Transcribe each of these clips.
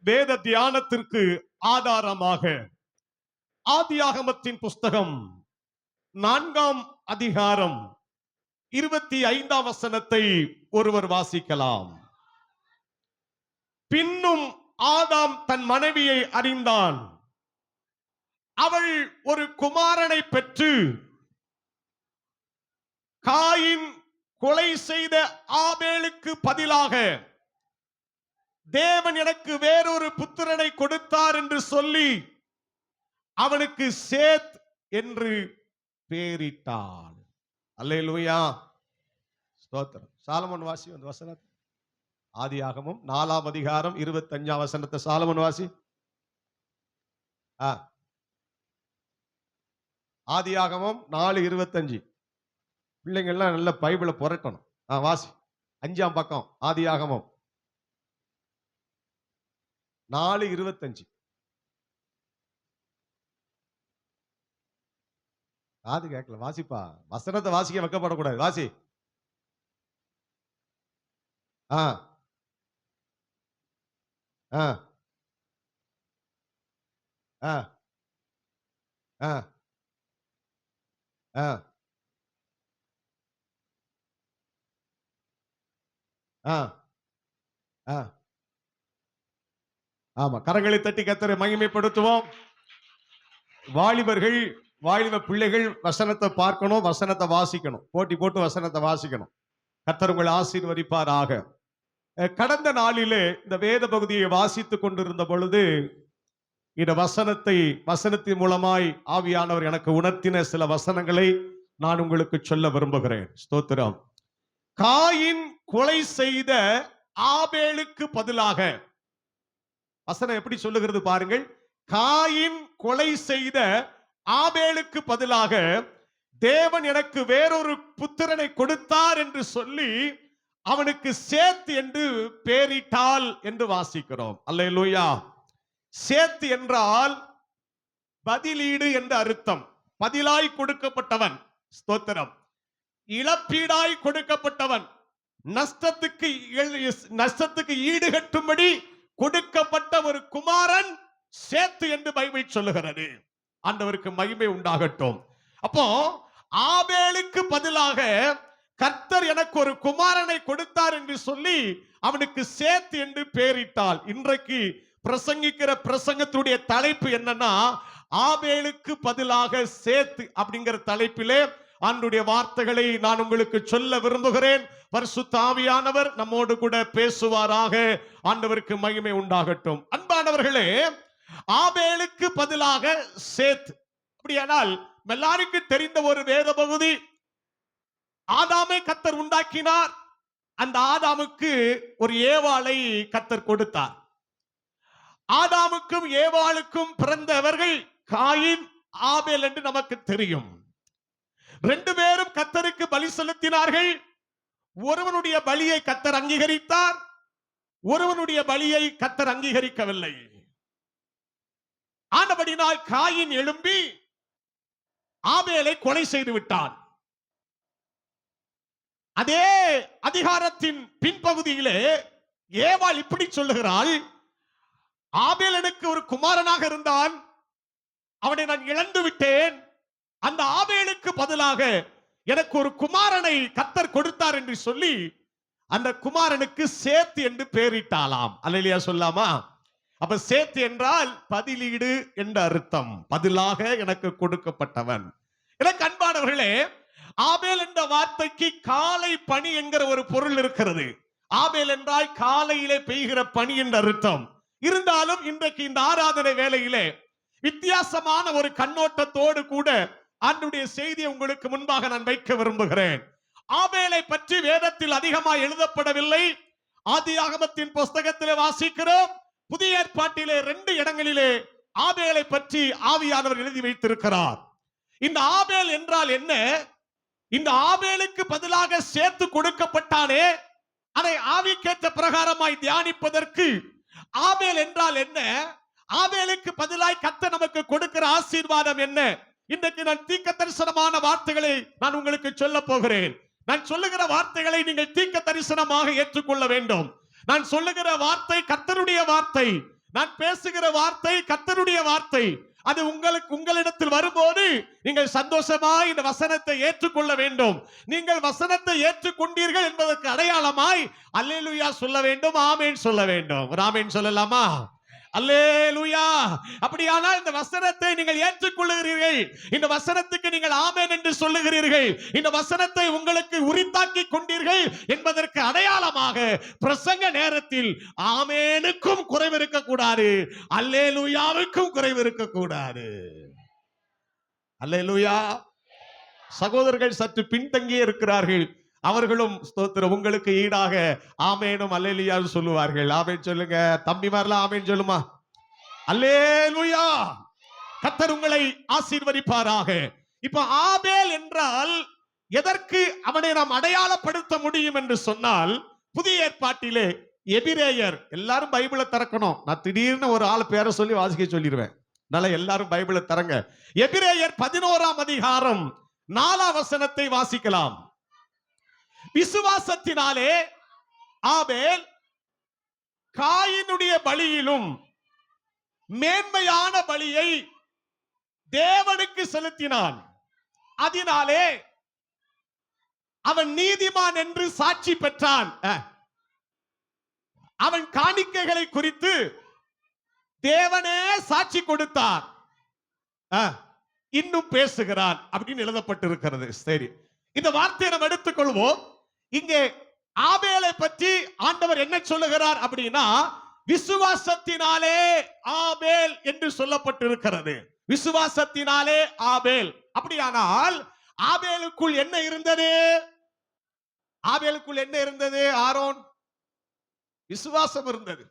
வேத தியானத்திற்கு ஆதாரமாக ஆதியாகமத்தின் புஸ்தகம் 4ஆம் அதிகாரம் 25ஆம் வசனத்தை ஒருவர் வாசிக்கலாம். பின்னும் ஆதாம் தன் மனைவியை அறிந்தான், அவள் ஒரு குமாரனை பெற்று காயின் கொலை செய்த ஆபேலுக்கு பதிலாக தேவன் எனக்கு வேறொரு புத்திரனை கொடுத்தார் என்று சொல்லி அவனுக்கு சேத் என்று பெயரிட்டாள். அல்லேலூயா, ஸ்தோத்திரம். சாலமோன் வாசி அந்த வசனத்தை. ஆதியாகமம் 4ஆம் அதிகாரம் 25ஆம் வசனத்தை சாலமோன் வாசி. ஆதியாகமம் 4:25. பிள்ளைங்கள்லாம் நல்ல பைபிளை புரட்டணும். வாசி. 5ஆம் பக்கம் ஆதியாகமம் 4:25. காது கேட்கல, வாசிப்பா. வசனத்தை வாசிக்க வைக்கப்படக்கூடாது. வாசி. ஆமா, கரங்களை தட்டி கர்த்தரை மகிமைப்படுத்துவோம். வாலிபர்கள், வாலிப பிள்ளைகள் வசனத்தை பார்க்கணும், வசனத்தை வாசிக்கணும். போட்டி போட்டு வசனத்தை வாசிக்கணும். கர்த்தர் உங்களை ஆசீர்வதிப்பாராக. கடந்த நாளிலே இந்த வேத பகுதியை வாசித்துக் கொண்டிருந்த பொழுது இந்த வசனத்தின் மூலமாய் ஆவியானவர் எனக்கு உணர்த்தின சில வசனங்களை நான் உங்களுக்கு சொல்ல விரும்புகிறேன். ஸ்தோத்திரம். காயின் கொலை செய்த ஆபேலுக்கு பதிலாக, வசனம் எப்படி சொல்லுகிறது பாருங்கள். காயின் கொலை செய்த ஆபேலுக்கு பதிலாக தேவன் எனக்கு வேறொரு புத்திரனை கொடுத்தார் என்று சொல்லி அவனுக்கு சேத் என்று பெயரிட்டாள் என்று வாசிக்கிறோம். அல்லேலூயா. சேத் என்றால் பதிலீடு என்று அர்த்தம். பதிலாய் கொடுக்கப்பட்டவன். ஸ்தோத்திரம். இழப்பீடாய் கொடுக்கப்பட்டவன். நஷ்டத்துக்கு ஈடுகட்டும்படி கொடுக்கப்பட்ட ஒரு குமாரன் சேத்து என்று பைபிள் சொல்லுகிறது. ஆண்டவருக்கு மகிமை உண்டாகட்டும். அப்போ ஆபேலுக்கு பதிலாக கர்த்தர் எனக்கு ஒரு குமாரனை கொடுத்தார் என்று சொல்லி அவனுக்கு சேத் என்று பெயரிட்டாள். இன்றைக்கு பிரசங்கிக்கிற பிரசங்கத்துடைய தலைப்பு என்னன்னா, ஆபேலுக்கு பதிலாக சேத் அப்படிங்கிற தலைப்பிலே ஆண்டவருடைய வார்த்தைகளை நான் உங்களுக்கு சொல்ல விரும்புகிறேன். பரிசுத்த ஆவியானவர் நம்மோடு கூட பேசுவாராக. ஆண்டவருக்கு மகிமை உண்டாகட்டும். அன்பானவர்களே, ஆபேலுக்கு பதிலாக சேத். அப்படியானால் எல்லாருக்கு தெரிந்த ஒரு வேத பகுதி, ஆதாமை கர்த்தர் உண்டாக்கினார். அந்த ஆதாமுக்கு ஒரு ஏவாளை கர்த்தர் கொடுத்தார். ஆதாமுக்கும் ஏவாளுக்கும் பிறந்தவர்கள் காயின், ஆபேல் என்று நமக்கு தெரியும். 2 பேரும் கர்த்தருக்கு பலி செலுத்தினார்கள். ஒருவனுடைய பலியை கர்த்தர் அங்கீகரித்தார், ஒருவனுடைய பலியை கர்த்தர் அங்கீகரிக்கவில்லை. ஆனபடினால் காயின் எழும்பி ஆபேலை கொலை செய்து விட்டான். அதே அதிகாரத்தின் பின்பகுதியிலே ஏவாள் இப்படி சொல்லுகிறாள், ஆபேல் எனக்கு ஒரு குமாரனாக இருந்தான், அவனை நான் இழந்து விட்டேன். அந்த ஆபேலுக்கு பதிலாக எனக்கு ஒரு குமாரனை கர்த்தர் கொடுத்தார் என்று சொல்லி அந்த குமாரனுக்கு சேத் என்று பெயரிட்டாளாம். அல்லேலூயா சொல்லாமா? அப்ப சேத் என்றால் பதிலீடு என்ற அர்த்தம். பதிலாக எனக்கு கொடுக்கப்பட்டவன். எனக்கு அன்பானவர்களே, ஆபேல் என்ற வார்த்தைக்கு காலை பனி என்கிற ஒரு பொருள் இருக்கிறது. ஆபேல் என்றால் காலையிலே பெய்கிற பனி என்ற அர்த்தம். இருந்தாலும் இன்றைக்கு இந்த ஆராதனை வேளையிலே வித்தியாசமான ஒரு கண்ணோட்டத்தோடு கூட ஆண்டவருடைய செய்தியை உங்களுக்கு முன்பாக நான் வைக்க விரும்புகிறேன். ஆபேலை பற்றி வேதத்தில் அதிகமாக எழுதப்படவில்லை. ஆதியாகமத்தின் புஸ்தகத்திலே வாசிக்கிறோம். புதிய ஏற்பாட்டிலே 2 இடங்களிலே ஆபேலை பற்றி ஆவியானவர் எழுதி வைத்திருக்கிறார். இந்த ஆபேல் என்றால் என்ன? இந்த ஆபேலுக்கு பதிலாக சேர்த்து கொடுக்கப்பட்டானே, அதை ஆவிக்கேற்ற பிரகாரமாய் தியானிப்பதற்கு ஆபேல் என்றால் என்ன, ஆபேலுக்கு பதிலாய் கர்த்தர் நமக்கு கொடுக்கிற ஆசீர்வாதம் என்ன? இன்றைக்கு நான் தீர்க்க தரிசனமான வார்த்தைகளை நான் உங்களுக்கு சொல்ல போகிறேன். நான் சொல்லுகிற வார்த்தைகளை நீங்கள் தீர்க்க தரிசனமாக ஏற்றுக்கொள்ள வேண்டும். நான் சொல்லுகிற வார்த்தை கர்த்தருடைய வார்த்தை. நான் பேசுகிற வார்த்தை கர்த்தருடைய வார்த்தை. அது உங்களிடத்தில் வரும்போது நீங்கள் சந்தோஷமாய் இந்த வசனத்தை ஏற்றுக்கொள்ள வேண்டும். நீங்கள் வசனத்தை ஏற்றுக்கொண்டீர்கள் என்பதற்கு அடையாளமாய் அல்லேலூயா சொல்ல வேண்டும், ஆமென் சொல்ல வேண்டும். ஆமென் சொல்லலாமா? அல்லேலூயா. அப்படியானால் இந்த வசனத்தை நீங்கள் ஏற்றுக்கொள்ளுகிறீர்கள், இந்த வசனத்துக்கு நீங்கள் ஆமென் என்று சொல்லுகிறீர்கள், இந்த வசனத்தை உங்களுக்கு உரித்தாக்கி கொண்டீர்கள் என்பதற்கு அடையாளமாக பிரசங்க நேரத்தில் ஆமெனுக்கும் குறைவு இருக்கக்கூடாது, அல்லேலூயாவுக்கும் குறைவு இருக்கக்கூடாது. அல்லேலூயா. சகோதரர்கள் சற்று பின்தங்கியே இருக்கிறார்கள். அவர்களும் ஸ்தோத்திரம் உங்களுக்கு ஈடாக ஆமேனும் அல்லேலூயா சொல்லுவார்கள். ஆமேன் சொல்லுங்க. தம்பிமார்லாம் ஆமேன் சொல்லுமா? அல்லேலூயா. கர்த்தர் உங்களை ஆசீர்வதிப்பாராக. இப்ப ஆபேல் என்றால் எதற்கு அவனை நாம் அடையாளப்படுத்த முடியும் என்று சொன்னால், புதிய ஏற்பாட்டிலே எபிரேயர், எல்லாரும் பைபிளை திறக்கணும். நான் திடீர்னு ஒரு ஆள் பேரை சொல்லி வாசிக்க சொல்லிடுவேன். அதனால எல்லாரும் பைபிளை திறங்க. எபிரேயர் 11ஆம் அதிகாரம் 4ஆம் வசனத்தை வாசிக்கலாம். விசுவாசத்தினாலே ஆபேல் காயினுடைய பலியிலும் மேன்மையான பலியை தேவனுக்கு செலுத்தினான். அதனாலே அவன் நீதிமான் என்று சாட்சி பெற்றான். அவன் காணிக்கைகளை குறித்து தேவனே சாட்சி கொடுத்தார், இன்னும் பேசுகிறான் அப்படின்னு எழுதப்பட்டிருக்கிறது. சரி, இந்த வார்த்தையை நாம் எடுத்துக்கொள்வோம். இங்கே ஆபேலை பற்றி ஆண்டவர் என்ன சொல்லுகிறார் அப்படின்னா, விசுவாசத்தினாலே ஆபேல் என்று சொல்லப்பட்டிருக்கிறது. விசுவாசத்தினாலே ஆபேல். அப்படியானால் ஆபேலுக்குள் என்ன இருந்தது? ஆபேலுக்குள் என்ன இருந்தது? ஆரோன், விசுவாசம் இருந்தது.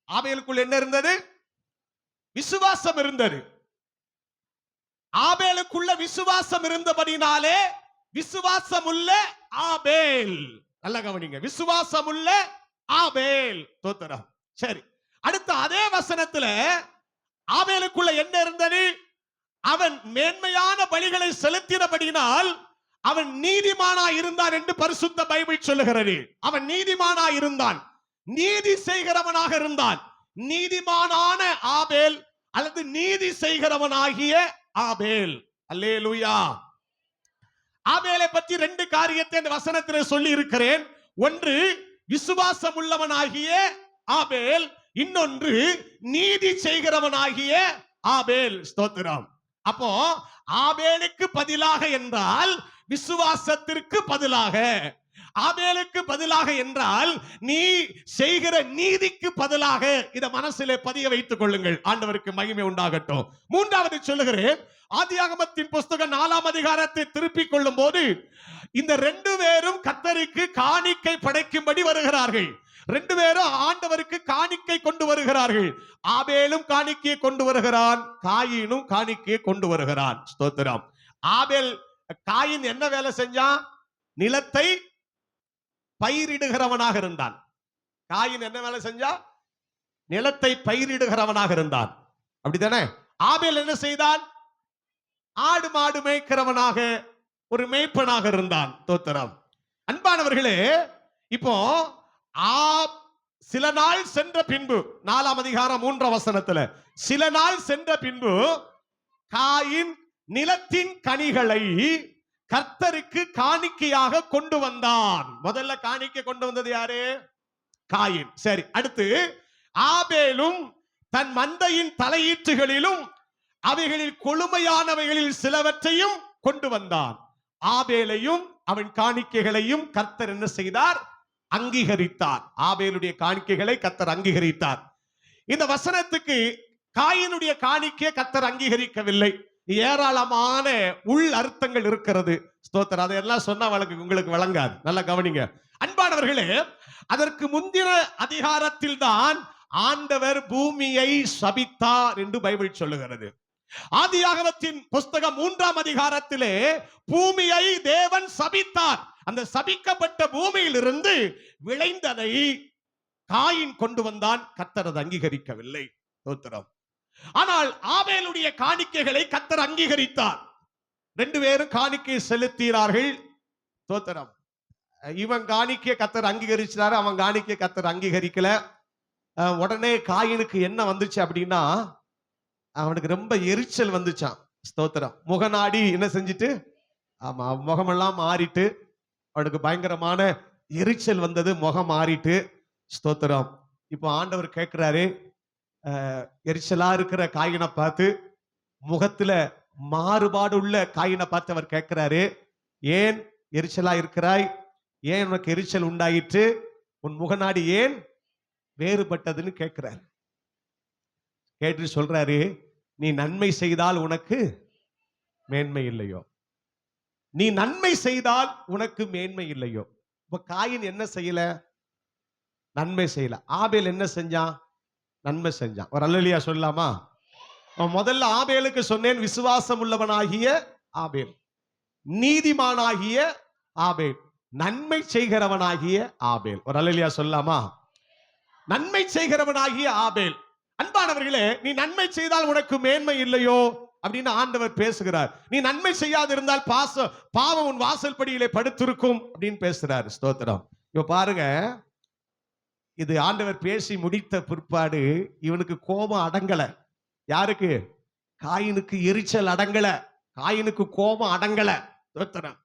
ஆபேலுக்குள் என்ன இருந்தது? விசுவாசம் இருந்தது. ஆபேலுக்குள்ள விசுவாசம் இருந்தபடினாலே விசுவாசமுள்ள ஆபேல். நல்ல கவனிங்க, விசுவாசமுள்ள ஆபேல். தோத்திரம். சரி, அடுத்த அதே வசனத்துல ஆபேலுக்குள்ள என்ன இருந்தது? அவன் மேன்மையான பலிகளை செலுத்தினபடினால் அவன் நீதிமானாய் இருந்தான் என்று பரிசுத்த பைபிள் சொல்லுகிறது. அவன் நீதிமானாய் இருந்தான், நீதி செய்கிறவனாக இருந்தான். நீதிமானான ஆபேல் அல்லது நீதி செய்கிறவனாகிய ஆபேல். அல்லேலூயா. ஆபேலை பற்றி 2 காரியத்தை இந்த வசனத்தில் சொல்லி இருக்கிறேன். ஒன்று விசுவாசம் உள்ளவனாகிய ஆபேல், இன்னொன்று நீதி செய்கிறவனாகிய ஆபேல். ஸ்தோத்திரம். அப்போ ஆபேலுக்கு பதிலாக என்றால் விசுவாசத்திற்கு பதிலாக, ஆபேலுக்கு பதிலாக என்றால் நீ செய்கிற நீதிக்கு பதிலாக. இத மனசிலே பதிய வைத்துக் கொள்ளுங்கள். ஆண்டவருக்கு மகிமை உண்டாகட்டும். மூன்றாவது சொல்லுகிறேன், ஆதியாகமத்தின் புஸ்தகம் 4ஆம் அதிகாரத்தை திருப்பிக் கொள்ளும் போது இந்த 2 பேரும் கர்த்தருக்கு காணிக்கை படைக்கும்படி வருகிறார்கள். 2 பேரும் ஆண்டவருக்கு காணிக்கை கொண்டு வருகிறார்கள். ஆபேலும் காணிக்கையை கொண்டு வருகிறான், காயினும் காணிக்கையை கொண்டு வருகிறான். ஸ்தோத்திரம். ஆபேல், காயின் என்ன வேலை செஞ்சான்? நிலத்தை பயிரிடுகிறவனாக இருந்தான். காயின் என்ன வேலை செஞ்சா? நிலத்தை பயிரிடுகிறவனாக இருந்தான். அப்படித்தானே? ஆபேல் என்ன செய்தான்? ஆடு மாடு மேய்க்கிறவனாக, ஒரு மேய்ப்பனாக இருந்தான். தோத்திரம். அன்பானவர்களே, இப்போ சில நாள் சென்ற பின்பு, 4ஆம் அதிகாரம் 3ஆம் வசனத்துல, சில நாள் சென்ற பின்பு காயின் நிலத்தின் கனிகளை கர்த்தருக்கு காணிக்கையாக கொண்டு வந்தான். முதல்ல காணிக்கை கொண்டு வந்தது யாரு? காயின். சரி, அடுத்து ஆபேலும் தன் மந்தையின் தலையீற்றுகளிலும் அவைகளில் கொழுமையானவைகளில் சிலவற்றையும் கொண்டு வந்தான். ஆபேலையும் அவன் காணிக்கைகளையும் கர்த்தர் என்ன செய்தார்? அங்கீகரித்தார். ஆபேலுடைய காணிக்கைகளை கர்த்தர் அங்கீகரித்தார். இந்த வசனத்துக்கு காயினுடைய காணிக்கையை கர்த்தர் அங்கீகரிக்கவில்லை. ஏராளமான உள் அர்த்தங்கள் இருக்கிறது. ஸ்தோத்திரம். அதையெல்லாம் சொன்னா உங்களுக்கு வழங்காது. நல்லா கவனிங்க அன்பானவர்களே. அதற்கு முந்தின அதிகாரத்தில் தான் ஆண்டவர் பூமியை சபித்தார் என்று பைபிள் சொல்லுகிறது. ஆதியாகமத்தின் புஸ்தகம் 3ஆம் அதிகாரத்திலே பூமியை தேவன் சபித்தார். அந்த சபிக்கப்பட்ட பூமியிலிருந்து விளைந்ததை காயின் கொண்டு வந்தான். கர்த்தர் அதை அங்கீகரிக்கவில்லை. ஸ்தோத்திரம். ஆனால் ஆபேலுடைய காணிக்கைகளை கர்த்தர் அங்கீகரித்தார். 2 பேரும் காணிக்கை செலுத்தினார்கள். ஸ்தோத்திரம். இவன் காணிக்கையை கர்த்தர் அங்கீகரிச்சாரு, அவன் காணிக்கையை கர்த்தர் அங்கீகரிக்கல. உடனே காயினுக்கு என்ன வந்துச்சு அப்படின்னா, அவனுக்கு ரொம்ப எரிச்சல் வந்துச்சான். ஸ்தோத்திரம். முகநாடி என்ன செஞ்சுட்டு, ஆமா, முகமெல்லாம் மாறிட்டு, அவனுக்கு பயங்கரமான எரிச்சல் வந்தது, முகம் மாறிட்டு. ஸ்தோத்திரம். இப்போ ஆண்டவர் கேட்கிறாரு, எரிச்சலா இருக்கிற காயினை பார்த்து, முகத்துல மாறுபாடு உள்ள காயினை பார்த்து அவர் கேட்கிறாரு, ஏன் எரிச்சலா இருக்கிறாய்? ஏன் உனக்கு எரிச்சல் உண்டாயிற்று? உன் முகநாடி ஏன் வேறுபட்டதுன்னு கேட்கிறாரு. கேட்டு சொல்றாரு, நீ நன்மை செய்தால் உனக்கு மேன்மை இல்லையோ, நீ நன்மை செய்தால் உனக்கு மேன்மை இல்லையோ. இப்ப காயின் என்ன செய்யல? நன்மை செய்யல. ஆபேல் என்ன செஞ்சான்? நன்மை செஞ்சான். ஒரு அல்லேலூயா சொல்லலாமா? முதல்ல ஆபேலுக்கு சொன்னேன், விசுவாசம் உள்ளவனாகிய ஆபேல், நீதிமானாகிய ஆபேல், நன்மை செய்கிறவனாகிய ஆபேல். ஒரு அல்லேலூயா சொல்லலாமா? நன்மை செய்கிறவனாகிய ஆபேல். அன்பானவர்களே, நீ நன்மை செய்தால் உனக்கு மேன்மை இல்லையோ அப்படின்னு ஆண்டவர் பேசுகிறார். நீ நன்மை செய்யாதிருந்தால் பாவம் உன் வாசல் படியிலே படுத்திருக்கும் அப்படின்னு பேசுறார். ஸ்தோத்திரம். இப்ப பாருங்க, இது ஆண்டவர் பேசி முடித்த பிற்பாடு இவனுக்கு கோபம் அடங்கல. யாருக்கு? காயினுக்கு எரிச்சல் அடங்கல, காயினுக்கு கோபம் அடங்கல. ஸ்தோத்திரம்.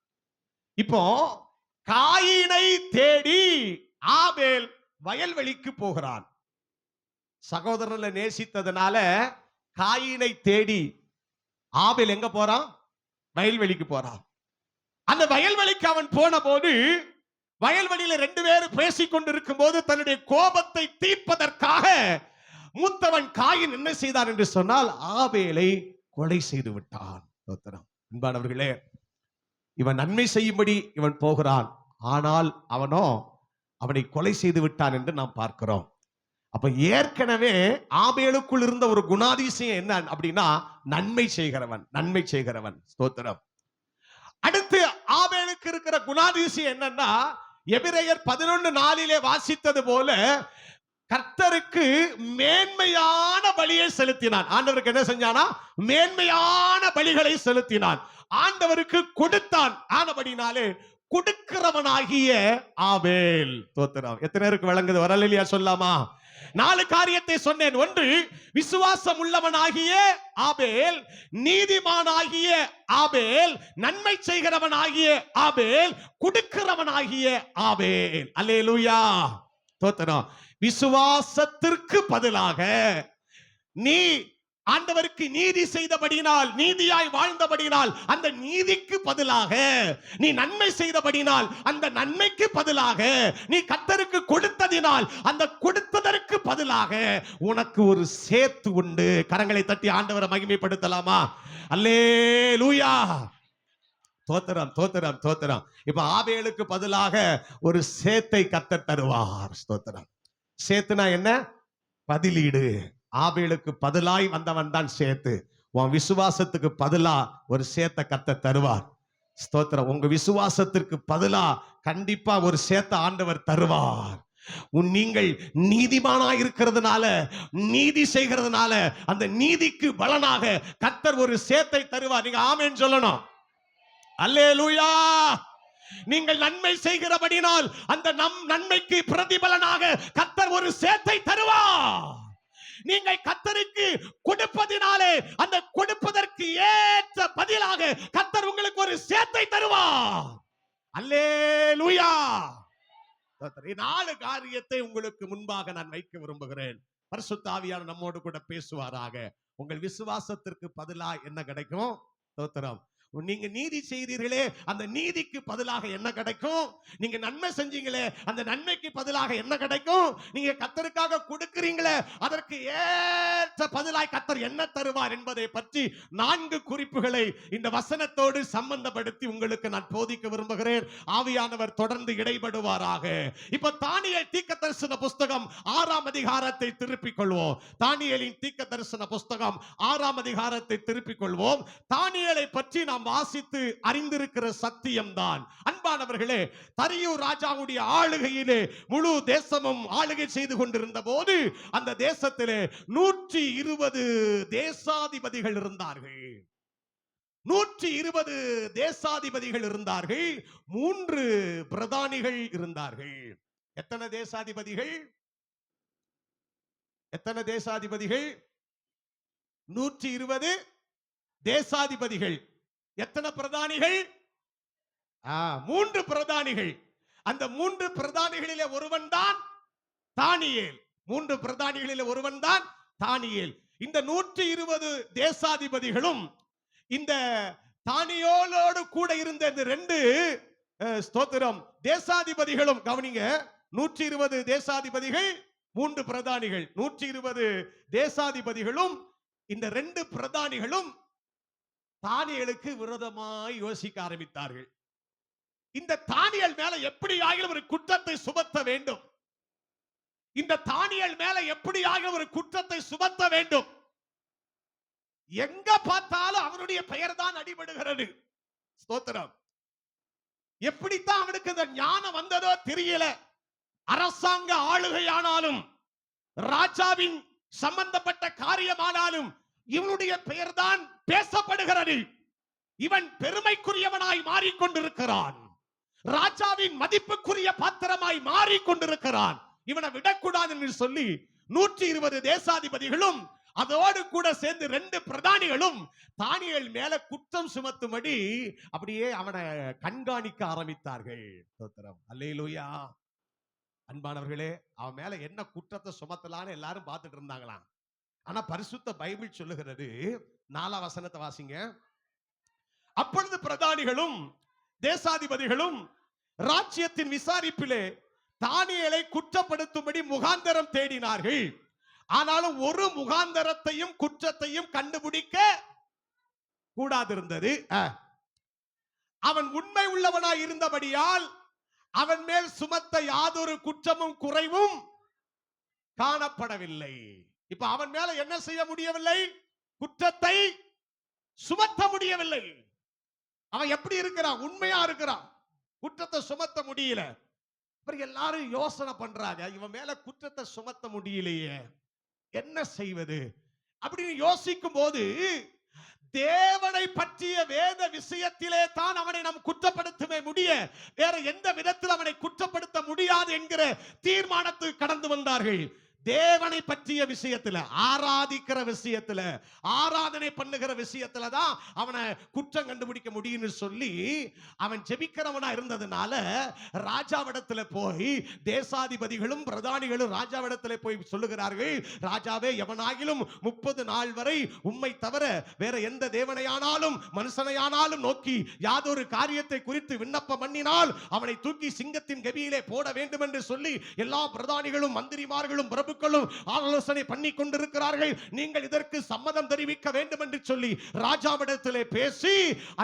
இப்போ காயினை தேடி ஆபேல் வயல்வெளிக்கு போகிறான். சகோதரனை நேசித்ததுனால காயினை தேடி ஆபேல் எங்க போறான்? வயல்வெளிக்கு போறான். அந்த வயல்வெளிக்கு அவன் போன போது, வயல்வெளியில 2 பேரும் பேசிக் கொண்டிருக்கும் போது தன்னுடைய கோபத்தை தீர்ப்பதற்காக மூத்தவன் காயின் என்ன செய்தான் என்று சொன்னால், ஆபேலை கொலை செய்து விட்டான். அன்பானவர்களே, இவன் நன்மை செய்யும்படி இவன் போகிறான், ஆனால் அவனை கொலை செய்து விட்டான் என்று நாம் பார்க்கிறோம். அப்ப ஏற்கனவே ஆபேலுக்குள் இருந்த ஒரு குணாதிசயம் என்ன அப்படின்னா, நன்மை செய்கிறவன், நன்மை செய்கிறவன். ஸ்தோத்திரம். அடுத்து ஆபேலுக்கு இருக்கிற குணாதிசயம் என்னன்னா, எபிரேயர் 11:4 வாசித்தது போல கர்த்தருக்கு மேன்மையான பலியை செலுத்தினான். ஆண்டவருக்கு என்ன செஞ்சானா? மேன்மையான பலிகளை செலுத்தினான். ஆண்டவருக்கு கொடுத்தான். ஆனபடினாலே கொடுக்கிறவனாகிய ஆபேல். ஸ்தோத்திரம். எத்தனை பேருக்கு விளங்குது? வரலையா சொல்லாமா? 4 காரியத்தை சொன்னேன். 1, விசுவாசம் உள்ளவனாகிய ஆபேல், நீதிமானாகிய ஆபேல், நன்மை செய்கிறவனாகிய ஆபேல், கொடுக்கிறவனாகிய ஆபேல். அல்லேலூயா. ஸ்தோத்திரம். விசுவாசத்திற்கு பதிலாக நீ ஆண்டவருக்கு நீதி செய்தபடினால், நீதியாய் வாழ்ந்தபடினால் அந்த நீதிக்கு பதிலாக நீ நன்மை செய்தபடினால் அந்த நன்மைக்கு பதிலாக நீ கர்த்தருக்கு கொடுத்ததினால் அந்த கொடுத்ததற்கு பதிலாக உனக்கு ஒரு சேத்து உண்டு. கரங்களை தட்டி ஆண்டவரை மகிமைப்படுத்தலாமா? அல்லேலூயா. தோத்திரம், தோத்திரம், தோத்திரம். இப்ப ஆபேலுக்கு பதிலாக ஒரு சேத்தை கர்த்தர் தருவார். ஸ்தோத்திரம். சேத்துனா என்ன? பதிலீடு. ஆபேலுக்கு பதிலாய் வந்தவன் தான் சேத்து. உன் விசுவாசத்துக்கு பதிலா ஒரு சேத்தை கர்த்தர் தருவார். ஸ்தோத்திரம். உங்க விசுவாசத்திற்கு பதிலா கண்டிப்பா ஒரு சேத்த ஆண்டவர் தருவார். நீங்கள் நீதிமானாய் இருக்கிறதுனால, நீதி செய்கிறதுனால அந்த நீதிக்கு பலனாக கர்த்தர் ஒரு சேத்தை தருவார். நீங்க ஆமென் சொல்லணும். அல்லேலூயா. நீங்கள் நன்மை செய்கிறபடினால் அந்த நன்மைக்கு பிரதிபலனாக கர்த்தர் ஒரு சேத்தை தருவார். நீங்கள் கர்த்தருக்கு கொடுப்பதினாலே அந்த கொடுப்பதற்கு ஏற்ற பதிலாக கர்த்தர் உங்களுக்கு ஒரு சேத்தை தருவார். அல்லேலூயா. 4 காரியத்தை உங்களுக்கு முன்பாக நான் வைக்க விரும்புகிறேன். பரிசுத்த ஆவியானவர் நம்மோடு கூட பேசுவாராக. உங்கள் விசுவாசத்திற்கு பதிலா என்ன கிடைக்கும்? ஸ்தோத்திரம். நீங்க நீதி செய்தீர்களே, அந்த நீதிக்கு பதிலாக என்ன கிடைக்கும்? நீங்க நன்மை செஞ்சீங்களே, அந்த நன்மைக்கு பதிலாக என்ன கிடைக்கும்? நீங்க கர்த்தருக்காக கொடுக்கிறீங்களே, அதற்கு ஏற்ற பதிலாய் கர்த்தர் என்ன தருவார் என்பதை பற்றி 4 குறிப்புகளை இந்த வசனத்தோடு சம்பந்தப்படுத்தி உங்களுக்கு நான் போதிக்க விரும்புகிறேன். ஆவியானவர் தொடர்ந்து இடைபடுவாராக. இப்ப தானியேல் தீர்க்கதரிசன புஸ்தகம் 6ஆம் அதிகாரத்தை திருப்பிக் கொள்வோம். தானியேலின் தீர்க்கதரிசன புஸ்தகம் 6ஆம் அதிகாரத்தை திருப்பிக் கொள்வோம். தானியேலை பற்றி நாம் வாசித்து அறிந்திருக்கிற சத்தியம்தான். அன்பானவர்களே, தரியு ராஜாவுடைய ஆளுகையிலே முழு தேசமும் ஆளுகை செய்து கொண்டிருந்த போது அந்த தேசத்திலே 120 தேசாதிபதிகள் இருந்தார்கள். 120 தேசாதிபதிகள் இருந்தார்கள். 3 பிரதானிகள் இருந்தார்கள். எத்தனை தேசாதிபதிகள்? எத்தனை தேசாதிபதிகள்? 120 தேசாதிபதிகள். எத்தனை பிரதானிகள்? 3 பிரதானிகள். அந்த 3 பிரதானிகளிலே ஒருவன் தான் தானியேல். 3 பிரதானிகளிலே ஒருவன் தான் தானியேல். இந்த 120 தேசாதிபதிகளும் இந்த தானியோலோடு கூட இருந்த இந்த 2 ஸ்தோத்திரம் தேசாதிபதிகளும், கவனிங்க, 120 தேசாதிபதிகள், 3 பிரதானிகள். 120 தேசாதிபதிகளும் இந்த 2 பிரதானிகளும் தானியேலுக்கு விரோதமாய் யோசிக்க ஆரம்பித்தார்கள். இந்த தானியேல் மேல எப்படி ஆகிலும் ஒரு குற்றத்தை சுமத்த வேண்டும். இந்த தானியேல் மேல எப்படி ஆகிலும் ஒரு குற்றத்தை சுமத்த வேண்டும். எங்க பார்த்தாலும் அவனுடைய பெயர் தான் அடிபடுகிறது. ஸ்தோத்திரம். எப்படித்தான் அவனுக்கு இந்த ஞானம் வந்ததோ தெரியல. அரசாங்க ஆளுகையானாலும் ராஜாவின் சம்பந்தப்பட்ட காரியமானாலும் இவனுடைய பெயர் தான் பேசப்படுகிறது. இவன் பெருமைக்குரியவனாய் மாறிக்கொண்டிருக்கிறான். ராஜாவின் மதிப்புக்குரிய பாத்திரமாய் மாறிக்கொண்டிருக்கிறான். இவனை விடக்கூடாது என்று சொல்லி 120 தேசாதிபதிகளும் அதோடு கூட சேர்ந்து 2 பிரதானிகளும் தானியேல் மேல குற்றம் சுமத்தும்படி அப்படியே அவனை கண்காணிக்க ஆரம்பித்தார்கள். ஸ்தோத்திரம். அல்லேலூயா. அன்பானவர்களே, அவன் மேல என்ன குற்றத்தை சுமத்தலான்னு எல்லாரும் பார்த்துட்டு இருந்தாங்களாம். ஆனா பரிசுத்த பைபிள் சொல்லுகிறது, 4ஆம் வசனத்தை வாசிங்க. அப்பொழுது பிரதானிகளும் தேசாதிபதிகளும் ராஜ்யத்தின் விசாரிப்பிலே தானியேலை குற்றப்படுத்தும்படி முகாந்தரம் தேடினார்கள். ஆனாலும் ஒரு முகாந்தரத்தையும் குற்றத்தையும் கண்டுபிடிக்க கூடாதிருந்தது. அவன் உண்மை உள்ளவனாய் இருந்தபடியால் அவன் மேல் சுமத்த யாதொரு குற்றமும் குறைவும் காணப்படவில்லை. இப்ப அவன் மேல என்ன செய்ய முடியவில்லை? குற்றத்தை சுமத்த முடியவில்லை. அவன் எப்படி இருக்கிறான்? உண்மையா இருக்கிறான். குற்றத்தை சுமத்த முடியல. எல்லாரும் யோசனை பண்றாங்க, இவன் மேல குற்றத்தை சுமத்த முடியலையே, என்ன செய்வது அப்படின்னு யோசிக்கும் போது தேவனை பற்றிய வேத விஷயத்திலே தான் அவனை நாம் குற்றப்படுத்தவே முடிய, வேற எந்த விதத்தில் அவனை குற்றப்படுத்த முடியாது என்கிற தீர்மானத்துக்கு கடந்து வந்தார்கள். தேவனை பற்றிய விஷயத்துல, ஆராதிக்கிற விஷயத்துல, ஆராதனை பண்ணுகிற விஷயத்துல தான் அவனை குற்றம் கண்டுபிடிக்க முடியும்னு சொல்லி அவன் ஜெபிக்கிறவனா இருந்ததுனால ராஜாவிடத்துல போய் தேசாதிபதிகளும் பிரதானிகளும் ராஜாவிடத்துல போய் சொல்லுகிறார்கள், ராஜாவே, எவனாகிலும் 30 நாள் வரை உம்மை தவிர வேற எந்த தேவனையானாலும் மனுஷனையானாலும் நோக்கி யாதொரு காரியத்தை குறித்து விண்ணப்பம் பண்ணினால் அவனை தூக்கி சிங்கத்தின் கெபியிலே போட வேண்டும் என்று சொல்லி எல்லா பிரதானிகளும் மந்திரிமார்களும் பிரபு ஆலோசனை பண்ணி கொண்டிருக்கிறார்கள். நீங்கள் இதற்கு சம்மதம் தெரிவிக்க வேண்டும் என்று சொல்லி ராஜாவிடத்திலே பேசி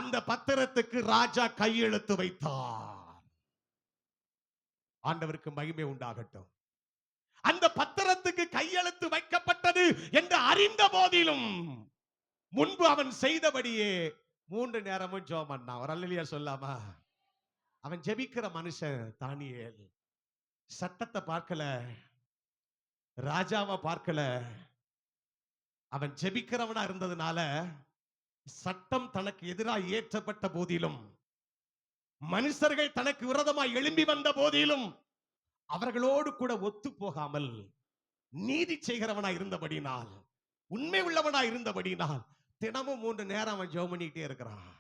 அந்த பத்திரத்துக்கு ராஜா கையெழுத்து வைத்தார். ஆண்டவருக்கு மகிமை உண்டாகட்டும். அந்த பத்திரத்துக்கு கையெழுத்து வைக்கப்பட்டது என்று அறிந்த போதிலும் முன்பு அவன் செய்தபடியே 3 நேரமும் ஜெபம் பண்ணான். ஒரு அல்லேலூயா சொல்லாமா? அவன் ஜெபிக்கிற மனுஷன் தானியேல். சட்டத்தை பார்க்கல, ராஜாவை பார்க்கல. அவன் ஜெபிக்கிறவனா இருந்ததுனால சட்டம் தனக்கு எதிராக ஏற்றப்பட்ட போதிலும், மனுஷர்கள் தனக்கு விரோதமாய் எழும்பி வந்த போதிலும் அவர்களோடு கூட ஒத்து போகாமல் நீதி செய்கிறவனா இருந்தபடினால், உண்மை உள்ளவனா இருந்தபடினால் தினமும் 3 நேரம் அவன் ஜெபம் பண்ணிட்டே இருக்கிறான்.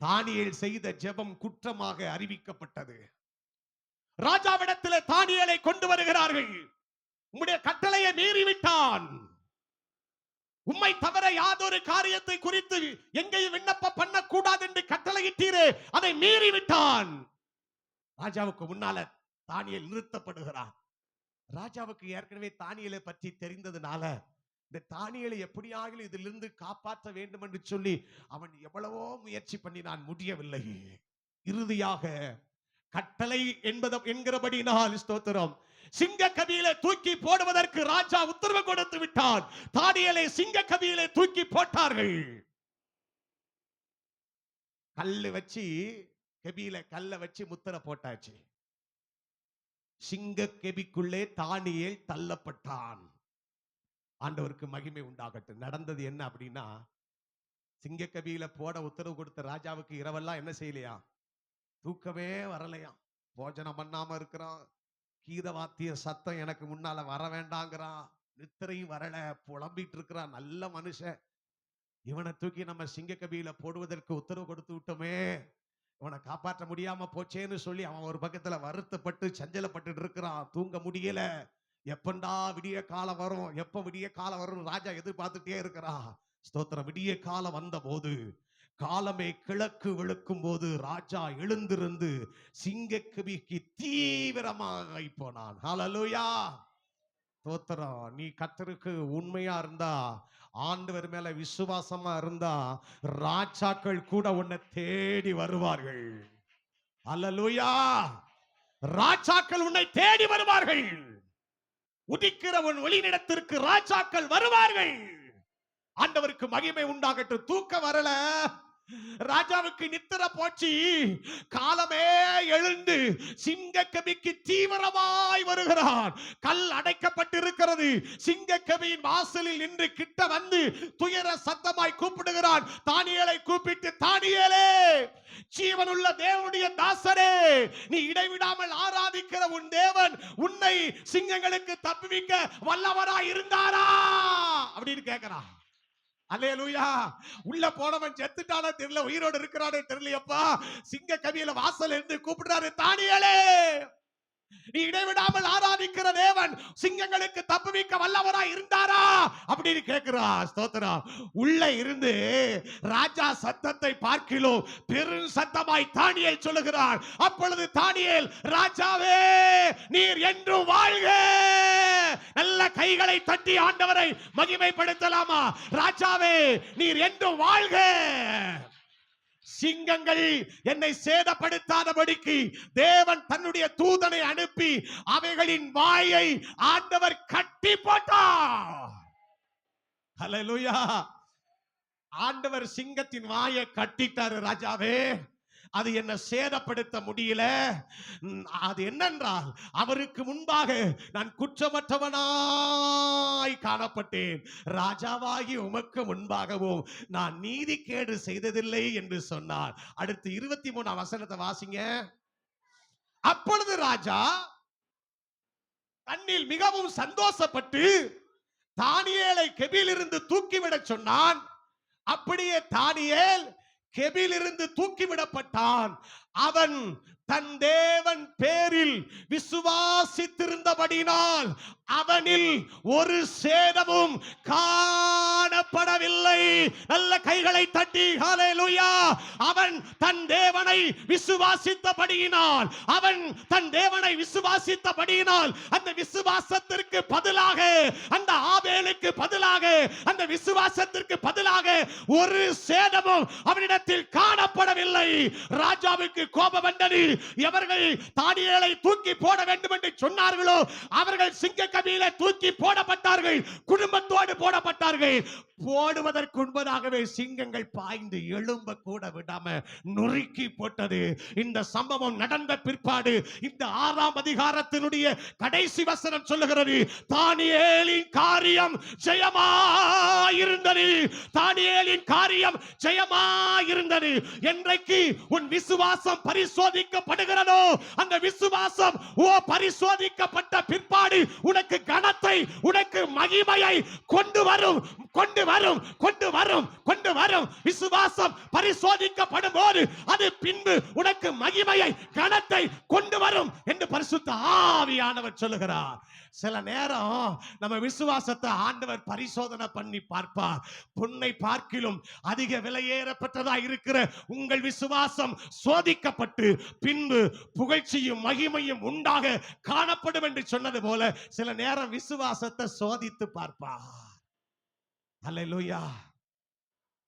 தானியேல் செய்த ஜெபம் குற்றமாக அறிவிக்கப்பட்டது. ராஜாவிடத்தில் தானியேலை கொண்டு வருகிறார்கள். உம்முடைய கட்டளையை மீறிவிட்டான். உம்மை தவிர யாதொரு காரியத்தை குறித்து எங்கேயும் விண்ணப்பம் பண்ணக்கூடாது என்று கட்டளையிட்டீரே, அதை மீறிவிட்டான். ராஜாவுக்கு முன்னால தானியேல் நிறுத்தப்படுகிறான். ராஜாவுக்கு ஏற்கனவே தானியேலை பற்றி தெரிந்ததுனால இந்த தானியேலை எப்படியாகிலும் இதிலிருந்து காப்பாற்ற வேண்டும் என்று சொல்லி அவன் எவ்வளவோ முயற்சி பண்ணினான், முடியவில்லை. இறுதியாக கட்டளை என்கிறபடினால் ஸ்தோத்திரம், சிங்க கபியிலே தூக்கி போடுவதற்கு ராஜா உத்தரவு கொடுத்து விட்டார். தானியேலை சிங்க கபியிலே தூக்கி போட்டார்கள். கல்லு வச்சு, கபியில கல்ல வச்சு முத்திரை போட்டாச்சு. சிங்க கபிக்குள்ளே தானியேல் தள்ளப்பட்டான். ஆண்டவருக்கு மகிமை உண்டாகட்டும். நடந்தது என்ன அப்படின்னா, சிங்க கபியில போட உத்தரவு கொடுத்த ராஜாவுக்கு இரவெல்லாம் என்ன செய்யலையா? தூக்கமே வரலையா. போஜனம் பண்ணாம இருக்கிறான், கீத வாத்திய சத்தம் எனக்கு முன்னால வர வேண்டாங்கிறான். நித்திரையும் வரல, புலம்பிட்டு இருக்கிறான். நல்ல மனுஷன். இவனை தூக்கி நம்ம சிங்கக்கபியில போடுவதற்கு உத்தரவு கொடுத்து விட்டோமே, இவனை காப்பாற்ற முடியாம போச்சேன்னு சொல்லி அவன் ஒரு பக்கத்துல வருத்தப்பட்டு சஞ்சலப்பட்டு இருக்கிறான். தூங்க முடியல. எப்பண்டா விடிய காலம் வரும், எப்ப விடிய காலம் வரும் ராஜா எதிர்பார்த்துட்டே இருக்கிறான். ஸ்தோத்திரம். விடிய காலம் வந்த போது, காலமே கிழக்கு விழுக்கும் போது ராஜா எழுந்திருந்து சிங்கக்கபிக்கு தீவிரமாய் போனான். ஹல்லேலூயா. ஸ்தோத்திரம். நீ கர்த்தருக்கு உண்மையா இருந்தா, ஆண்டவர் மேல விசுவாசமா இருந்தா, ராஜாக்கள் கூட உன்னை தேடி வருவார்கள். ஹல்லேலூயா. ராஜாக்கள் உன்னை தேடி வருவார்கள். உதிக்கிற உன் ஒளியினிடத்திற்கு ராஜாக்கள் வருவார்கள். ஆண்டவருக்கு மகிமை உண்டாகட்டும். தூக்கம் வரல, ராஜாவுக்கு நித்திர போச்சு. காலமே எழுந்து சிங்கக்கபிக்கு தீவிரமாய் வருகிறான். கல் அடைக்கப்பட்டிருக்கிறது. சிங்கக்கபியின் வாசலில் நின்று கிட்ட வந்து துயர சத்தமாய் கூப்பிடுகிறான். தானியேலை கூப்பிட்டு, தானியேலே, ஜீவனுள்ள தேவனுடைய தாசரே, நீ இடைவிடாமல் ஆராதிக்கிற உன் தேவன் உன்னை சிங்கங்களுக்கு தப்புவிக்க வல்லவராய் இருந்தாரா அப்படின்னு கேட்கிறான். அல்லேலூயா. உள்ள போனவன் செத்துட்டானே தெரியல, உயிரோடு இருக்கிறானே தெரியலையப்பா. சிங்கக்கபியில வாசல் இருந்து கூப்பிடுறாரு, தானியேலே, நீ இடைவிடாமல் ஆராதிக்கிற தேவன் சிங்கங்களுக்கு தப்புவிக்க வல்லவராய் இருந்தாரா அப்படின்னு கேட்கிறா. ஸ்தோத்திரம். உள்ள இருந்து ராஜா சத்தத்தை பார்க்கிலும் பெரும் சத்தமாய் தானியேல் சொல்லுகிறார். அப்பொழுது தானியேல், ராஜாவே, நீர் என்றும் வாழ்க. நல்ல கைகளை தட்டி ஆண்டவரை மகிமைப்படுத்தலாமா? ராஜாவே, நீர் என்றும் வாழ்க. சிங்கங்கள் என்னை சேதப்படுத்தாதபடிக்கு தேவன் தன்னுடைய தூதனை அனுப்பி அவைகளின் வாயை ஆண்டவர் கட்டி போட்டார். ஹல்லேலூயா. ஆண்டவர் சிங்கத்தின் வாயை கட்டிட்டாரு. ராஜாவே, அது என்ன சேதப்படுத்த முடியல. அது என்னென்றால், அவருக்கு முன்பாக நான் குற்றமற்றவனாய் காணப்பட்டேன். ராஜாவாகி உமக்கு முன்பாகவும் நான் நீதிகேடு செய்ததில்லை என்று சொன்னார். அடுத்து 23 வசனத்தை வாசிங்க. அப்பொழுது ராஜா தன்னில் மிகவும் சந்தோஷப்பட்டு தானியேலை கெபியிலிருந்து தூக்கிவிட சொன்னான். அப்படியே தானியேல் கெபியிலிருந்து தூக்கிவிடப்பட்டான். அவன் தன் தேவன் பேரில் விசுவாசித்திருந்தபடியினால் அவனில் ஒரு சேதமும் காணப்படவில்லை. நல்ல கைகளை தட்டி ஹல்லேலூயா. அவன் தன் தேவனை விசுவாசித்தபடியினால், அவன் தன் தேவனை விசுவாசித்தபடியினால் அந்த விசுவாசத்திற்கு பதிலாக, அந்த ஆபேலுக்கு பதிலாக, அந்த விசுவாசத்திற்கு பதிலாக ஒரு சேதமும் அவனிடத்தில் காணப்படவில்லை. ராஜாவுக்கு கோபம் வந்தது. எவர்கள் தானியேலை தூக்கி போட வேண்டும் என்று சொன்னார்களோ அவர்கள் சிங்கக்கபியில தூக்கி போடப்பட்டார்கள். குடும்பத்தோடு போடப்பட்டார்கள். போடுவதற்கு முன்பதாகவே சிங்கங்கள் பாய்ந்து எழும்ப கூட விடாம நொறுக்கி போட்டது. இந்த சம்பவம் நடந்த பிற்பாடு இந்த 6ஆம் அதிகாரத்தினுடைய கடைசி வசனம் சொல்லுகிறது, தானியேலின் காரியம் ஜெயமாயிருந்தது. தானியேலின் காரியம் ஜெயமாயிருந்தது. என்றைக்கு உன் விசுவாசம் பரிசோதிக்கப்படுகிறதோ, அந்த விசுவாசம் பரிசோதிக்கப்பட்ட பிற்பாடு உனக்கு கனத்தை, உனக்கு மகிமையை கொண்டு வரும், கொண்டு வரும், கொண்டு வரும், கொண்டு வரும். விசுவாசம் பரிசோதிக்கப்படும் போது அது பின்பு உனக்கு மகிமையை, கனத்தை கொண்டு வரும் என்று பரிசுத்த ஆவியானவர் சொல்லுகிறார். சில நேரம் நம்ம விசுவாசத்தை ஆண்டவர் பரிசோதனை பண்ணி பார்ப்பார். பொன்னை பார்க்கிலும் அதிக விலையேறப்பட்டதா இருக்கிற உங்கள் விசுவாசம் சோதிக்கப்பட்டு பின்பு புகழ்ச்சியும் மகிமையும் உண்டாக காணப்படும் என்று சொன்னது போல சில நேரம் விசுவாசத்தை சோதித்து பார்ப்பார். அல்லேலூயா.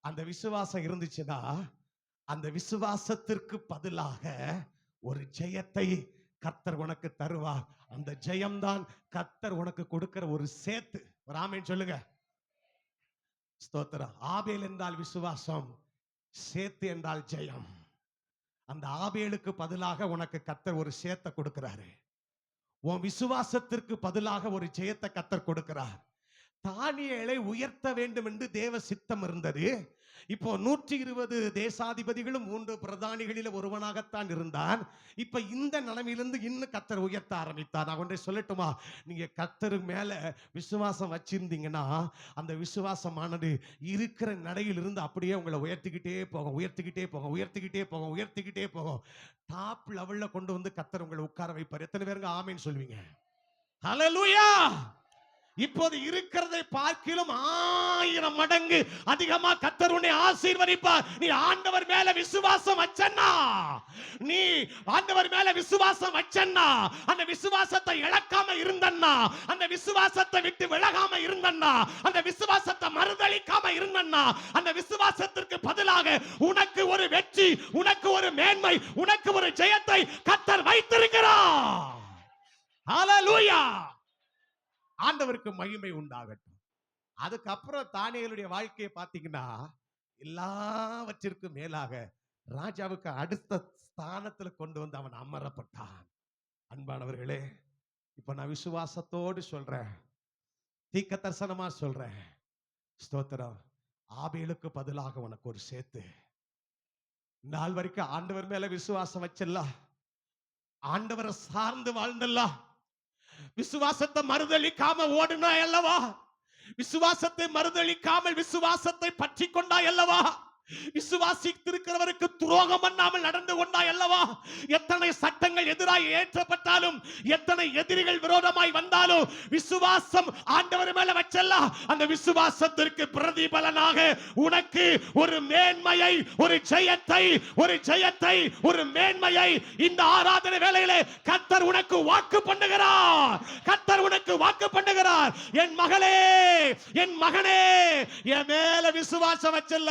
அந்த விசுவாசம் இருந்துச்சுன்னா அந்த விசுவாசத்திற்கு பதிலாக ஒரு ஜெயத்தை கர்த்தர் உனக்கு தருவார். அந்த ஜெயம்தான் கர்த்தர் உனக்கு கொடுக்கிற ஒரு சேத்து. ஒரு ஆமென் சொல்லுங்க. ஸ்தோத்திரம். ஆபேல் என்றால் விசுவாசம், சேத்து என்றால் ஜெயம். அந்த ஆபேலுக்கு பதிலாக உனக்கு கர்த்தர் ஒரு சேத்தை கொடுக்கிறாரு. உன் விசுவாசத்திற்கு பதிலாக ஒரு ஜெயத்தை கர்த்தர் கொடுக்கிறார். தானியேலை உயர்த்த வேண்டும் என்று தேவ சித்தம் இருந்தது. இப்போ 120 தேசாதிபதிகளும் 3 பிரதானிகளில் ஒருவனாகத்தான் இருந்தான். இப்ப இந்த நிலைமையிலிருந்து இன்னும் கர்த்தர் உயர்த்த ஆரம்பித்தார். நான் ஒன்றை சொல்லட்டுமா? நீங்க கர்த்தர் மேல விசுவாசம் வச்சிருந்தீங்கன்னா அந்த விசுவாசமானது இருக்கிற நடையிலிருந்து அப்படியே உங்களை உயர்த்திக்கிட்டே போகும், உயர்த்திக்கிட்டே போகும், உயர்த்திக்கிட்டே போகும், உயர்த்திக்கிட்டே போகும். டாப் லெவல்ல கொண்டு வந்து கர்த்தர் உங்களை உட்கார வைப்பார். எத்தனை பேருங்க ஆமென் சொல்வீங்க? ஹல்லேலூயா! இப்போது இருக்கிறதை பார்க்கிலும் 1000 மடங்கு அதிகமா கர்த்தர் உன்னை ஆசீர்வதிப்பார். நீ ஆண்டவர் மேல விசுவாசம் வச்சன்னா, நீ ஆண்டவர் மேல விசுவாசம் வச்சன்னா, அந்த விசுவாசத்தை இழக்காம இருந்தன்னா, அந்த விசுவாசத்தை விட்டு விலகாம இருந்தன்னா, அந்த விசுவாசத்தை மறுதலிக்காம இருந்தன்னா, அந்த விசுவாசத்திற்கு பதிலாக உனக்கு ஒரு வெற்றி, உனக்கு ஒரு மேன்மை, உனக்கு ஒரு ஜெயத்தை கர்த்தர் வைத்திருக்கிறார். ஹல்லேலூயா! ஆண்டவருக்கு மகிமை உண்டாகட்டும். அதுக்கப்புறம் தானியேலுடைய வாழ்க்கையை பார்த்தீங்கன்னா, எல்லாவற்றிற்கும் மேலாக ராஜாவுக்கு அடுத்த ஸ்தானத்தில் கொண்டு வந்து அவன் அமரப்பட்டான். அன்பானவர்களே, இப்ப நான் விசுவாசத்தோடு சொல்றேன், தீர்க்க தரிசனமா சொல்றேன், ஸ்தோத்திரம். ஆபேலுக்கு பதிலாக உனக்கு ஒரு சேத்து. நாள் வரைக்கும் ஆண்டவர் மேல விசுவாசம் வச்சல்ல, ஆண்டவரை சார்ந்து வாழ்ந்தல்ல, விசுவாசத்தை மறுதலிக்காம ஓடுனா அல்லவா, விசுவாசத்தை மறுதலிக்காமல் விசுவாசத்தை பற்றி கொண்டாய் அல்லவா, விசுவாசித்திருக்கிறவருக்கு துரோகம் பண்ணாமல் நடந்து கொண்டாய் அல்லவா. எத்தனை சட்டங்கள் எதிராய் ஏற்றப்பட்டாலும், எத்தனை எதிரிகள் விரோதமாய் வந்தாலும், விசுவாசம் ஆண்டவர் மேல வச்சல்ல, அந்த விசுவாசத்திற்கு பிரதிபலனாக உனக்கு ஒரு மேன்மையை, ஒரு ஜெயத்தை, ஒரு ஜெயத்தை, ஒரு மேன்மையை இந்த ஆராதனை வேளையிலே கர்த்தர் உனக்கு வாக்கு பண்ணுகிறார். கர்த்தர் உனக்கு வாக்கு பண்ணுகிறார். என் மகளே, என் மகனே, என் மேல விசுவாசம் வச்சல்ல,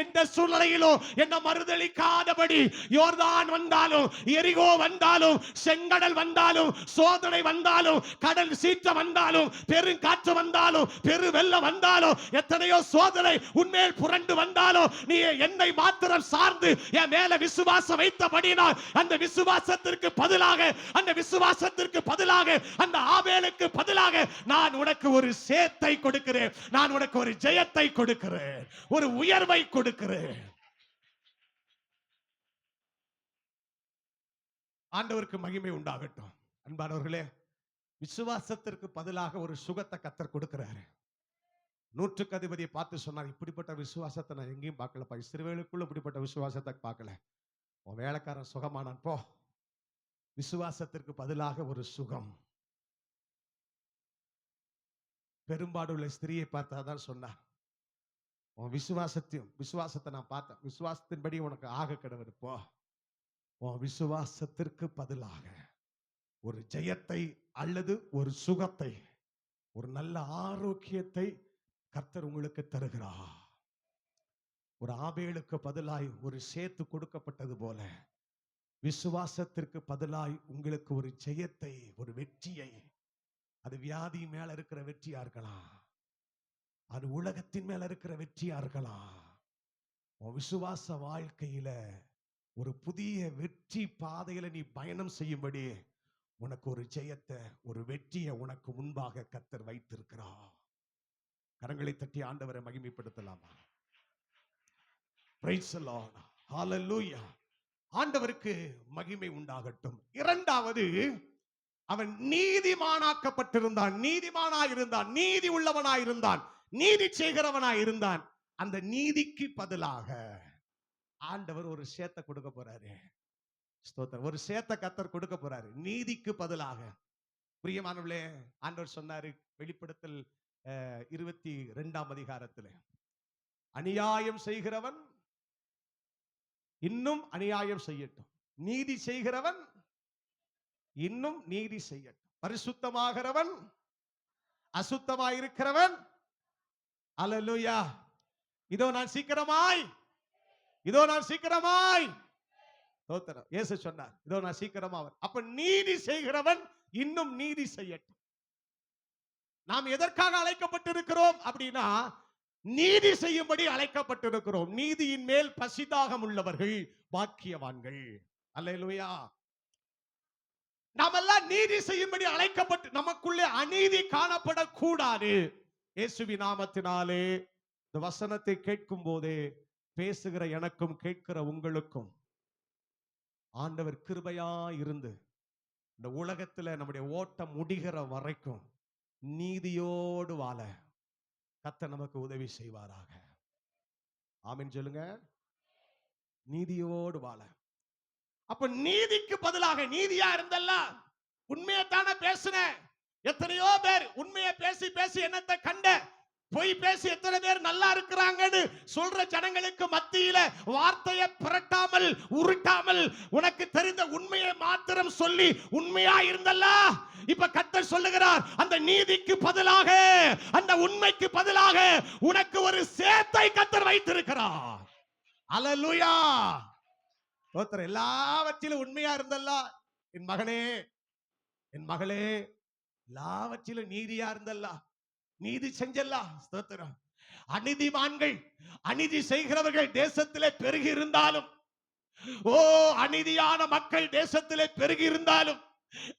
எந்த சூழ்நிலையிலும் என்ன மறுதலிக்காதபடி, யோர்தான் வந்தாலும், எரிகோ வந்தாலும், செங்கடல் வந்தாலும், சோதனை வந்தாலும், கடல் சீற்றம் வந்தாலும், பெருங்காற்று வந்தாலும், பெரு வெள்ளம் வந்தாலும், எத்தனையோ சோதனை உன்மேல் புரண்டு வந்தாலும், நீ என்னை மாத்திரம் சார்ந்து என் மேல விசுவாசம் வைத்தபடினால், அந்த விசுவாசத்திற்கு பதிலாக, அந்த விசுவாசத்திற்கு பதிலாக, அந்த ஆபேலுக்கு பதிலாக நான் உனக்கு ஒரு சேத்தை கொடுக்கிறேன். நான் உனக்கு ஒரு ஜெயத்தை கொடுக்கிறேன், ஒரு உயர்வை கொடுக்கிறேன். ஆண்டவருக்கு மகிமை உண்டாகட்டும். அன்பானவர்களே, விசுவாசத்திற்கு பதிலாக ஒரு சுகத்தை கர்த்தர் கொடுக்கிறாரு. 100க்கு அதிபதியை பார்த்து சொன்னார், இப்படிப்பட்ட விசுவாசத்தை நான் எங்கேயும் பார்க்கலப்பா, இஸ்ரவேலுக்குள்ள இப்படிப்பட்ட விசுவாசத்தை பார்க்கல. உன் வேலைக்காரன் சுகமானான் போ. விசுவாசத்திற்கு பதிலாக ஒரு சுகம். பெரும்பாடுள்ள ஸ்திரியை பார்த்தாதான் சொன்னார், உன் விசுவாசத்தை நான் பார்த்தேன், விசுவாசத்தின்படி உனக்கு ஆக கடவுது போ. உன் விசுவாசத்திற்கு பதிலாக ஒரு ஜெயத்தை அல்லது ஒரு சுகத்தை, ஒரு நல்ல ஆரோக்கியத்தை கர்த்தர் உங்களுக்கு தருகிறார். ஒரு ஆபேலுக்கு பதிலாய் ஒரு சேத்து கொடுக்கப்பட்டது போல, விசுவாசத்திற்கு பதிலாய் உங்களுக்கு ஒரு ஜெயத்தை, ஒரு வெற்றியை, அது வியாதி மேல இருக்கிற வெற்றியா இருக்கலாம், அது உலகத்தின் மேல இருக்கிற வெற்றியா இருக்கலாம். உன் விசுவாச வாழ்க்கையில ஒரு புதிய வெற்றி பாதையில நீ பயணம் செய்யும்படி உனக்கு ஒரு ஜெயத்தை, ஒரு வெற்றியை உனக்கு முன்பாக கர்த்தர் வைத்திருக்கிறார். கரங்களை தட்டி ஆண்டவரை மகிமைப்படுத்தலாமா? Praise the Lord. Hallelujah. ஆண்டவருக்கு மகிமை உண்டாகட்டும். இரண்டாவது, அவன் நீதிமானாக்கப்பட்டிருந்தான், நீதிமானாயிருந்தான், நீதி உள்ளவனாயிருந்தான், நீதி செய்கிறவனாயிருந்தான். அந்த நீதிக்கு பதிலாக ஆண்டவர் ஒரு சேத்தை கொடுக்க போறாரு. ஸ்தோத்திரம். ஒரு சேத்தை கர்த்தர் கொடுக்க போறாரு நீதிக்கு பதிலாக. பிரியமானவர்களே, ஆண்டவர் சொன்னாரு வெளிப்படுத்தல் 22ஆம் அதிகாரத்தில், அநியாயம் செய்கிறவன் இன்னும் அநியாயம் செய்யட்டும், நீதி செய்கிறவன் இன்னும் நீதி செய்யட்டும், பரிசுத்தமாகிறவன் அசுத்தமாயிருக்கிறவன், அல்லேலூயா, இதோ நான் சீக்கிரமாய், இதோ நான் சீக்கிரமாய், ஸ்தோத்திரம். இயேசு சொன்னார், இதோ நான் சீக்கிரமா. அப்ப நீதி செய்கிறவன் இன்னும் நீதி செய்யட்டும். நாம் எதற்காக அழைக்கப்பட்டிருக்கிறோம் அப்படின்னா, நீதி செய்யும்படி அழைக்கப்பட்டிருக்கிறோம். நீதியின் மேல் பசிதாகம் உள்ளவர்கள் பாக்கியவான்கள். அல்லேலூயா. நாமெல்லாம் நீதி செய்யும்படி அழைக்கப்பட்டு, நமக்குள்ளே அநீதி காணப்படக்கூடாது. இயேசுவின் நாமத்தினாலே இந்த வசனத்தை கேட்கும் போதே பேசுகிற எனக்கும் கேட்கிற உங்களுக்கும் ஆண்டவர் கிருபையா இருந்து இந்த உலகத்துல நம்முடைய ஓட்டம் முடிகிற வரைக்கும் நீதியோடு வாழ கர்த்தர் நமக்கு உதவி செய்வாராக. ஆமென் சொல்லுங்க. நீதியோடு வாழ. அப்ப நீதிக்கு பதிலாக நீதியா இருந்தல்ல, உண்மையத்தானே பேசுன. எத்தனையோ பேர் உண்மையை பேசி பேசி என்னத்தை கண்ட, பொய் பேசி எத்தனை பேர் நல்லா இருக்கிறாங்கன்னு சொல்ற ஜனங்களுக்கு மத்தியில வார்த்தையை புரட்டாமல் உருட்டாமல் உனக்கு தெரிந்த உண்மையை மாத்திரம் சொல்லி உண்மையா இருந்தல்ல. இப்ப கர்த்தர் சொல்லுகிறார், அந்த நீதிக்கு பதிலாக, அந்த உண்மைக்கு பதிலாக உனக்கு ஒரு சேத்தை கர்த்தர் வைத்திருக்கிறார். அல்லேலூயா. ஒருத்தர் எல்லாவற்றிலும் உண்மையா இருந்தல்ல என் மகனே, என் மகளே, எல்லாவற்றிலும் நீதியா இருந்தல்ல, நீதி செஞ்சல்ல. ஸ்தோத்திரம். அநீதிமான்கள், அநீதி செய்கிறவர்கள் தேசத்திலே பெருகி இருந்தாலும், ஓ அநீதியான மக்கள் தேசத்திலே பெருகி இருந்தாலும்,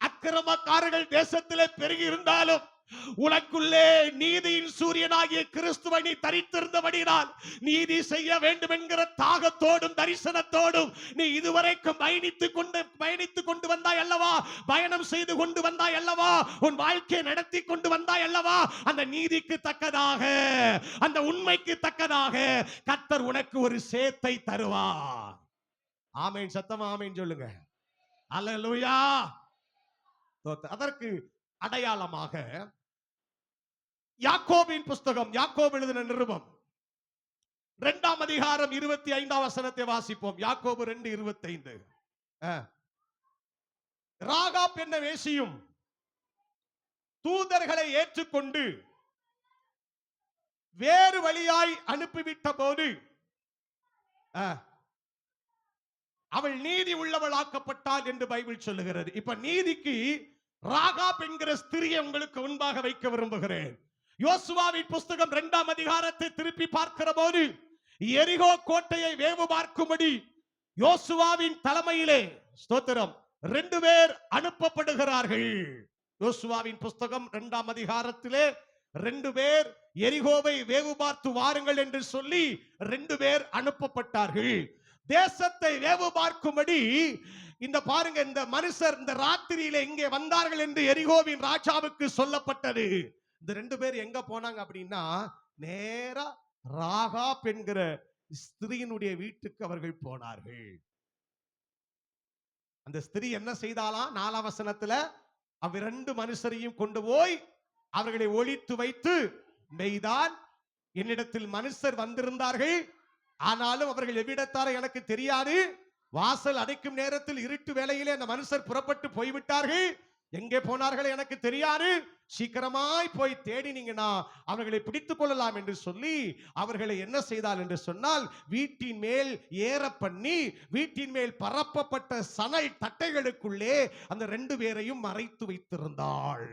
அக்கிரமக்காரர்கள் தேசத்திலே பெருகி இருந்தாலும், உனக்குள்ளே நீதியின் சூரியனாகிய கிறிஸ்துவை நீ தரித்திருந்தபடியால் நீதி செய்ய வேண்டும் என்கிற தாகத்தோடும் தரிசனத்தோடும் நீ இதுவரைக்கும் பயணித்துக் கொண்டு வந்தாய் அல்லவா, பயணம் செய்து கொண்டு வந்தாய் அல்லவா, உன் வாழ்க்கையை நடத்தி கொண்டு வந்தாய் அல்லவா. அந்த நீதிக்கு தக்கதாக, அந்த உண்மைக்கு தக்கதாக கர்த்தர் உனக்கு ஒரு சேத்தை தருவார். ஆமென். சத்தமா ஆமென் சொல்லுங்க. அல்லேலூயா. அதற்கு அடையாளமாக யாக்கோபின் புஸ்தகம், யாக்கோபு எழுதின நிருபம் 2ஆம் அதிகாரம் 25ஆம் வசனத்தை வாசிப்போம். யாக்கோபு 2:25. ராகாப் என்ற வேசியும் தூதர்களை ஏற்றுக்கொண்டு வேறு வழியாய் அனுப்பிவிட்ட போது அவள் நீதி உள்ளவளாக்கப்பட்டாள் என்று பைபிள் சொல்லுகிறது. இப்ப நீதிக்கு ராகாப் என்கிற ஸ்திரியை உங்களுக்கு முன்பாக வைக்க விரும்புகிறேன். யோசுவாவின் புஸ்தகம் 2ஆம் அதிகாரத்தை திருப்பி பார்க்கிற போது எரிகோ கோட்டையை வேவு பார்க்கும்படி யோசுவாவின் தலைமையிலே, ஸ்தோத்திரம், 2 பேர் அனுப்பப்படுகிறார்கள். யோசுவாவின் புஸ்தகம் 2ஆம் அதிகாரத்திலே 2 பேர் எரிகோவை வேவு பார்த்து வாருங்கள் என்று சொல்லி 2 பேர் அனுப்பப்பட்டார்கள். தேசத்தை வேவு பார்க்கும்படி இந்த பாருங்க, இந்த மனுஷர் இந்த ராத்திரியில இங்கே வந்தார்கள் என்று எரிகோவின் ராஜாவுக்கு சொல்லப்பட்டது. இந்த 2 பேர் எங்க போனாங்க அப்படின்னா, நேரா ராகாப் என்கிற ஸ்திரீயினுடைய வீட்டுக்கு அவர்கள் போனார்கள். அந்த ஸ்திரீ என்ன செய்தாலாம்? 4ஆம் வசனத்துல, அவ்விரண்டு மனுஷரையும் கொண்டு போய் அவர்களை ஒளித்து வைத்து மெய்தான், என்னிடத்தில் மனுஷர் வந்திருந்தார்கள், ஆனாலும் அவர்கள் எவ்விடத்தாரோ எனக்கு தெரியாது, வாசல் அடைக்கும் நேரத்தில் இருட்டு வேளையிலே அந்த மனுஷர் புறப்பட்டு போய்விட்டார்கள், எங்கே போனார்கள் எனக்கு தெரியாது, சீக்கிரமாய் போய் தேடினீங்கன்னா அவர்களை பிடித்துக் கொள்ளலாம் என்று சொல்லி அவர்களை என்ன செய்தால் என்று சொன்னால், வீட்டின் மேல் ஏற பண்ணி வீட்டின் மேல் பரப்பப்பட்ட சணல் தட்டைகளுக்குள்ளே அந்த 2 பேரையும் மறைத்து வைத்திருந்தாள்.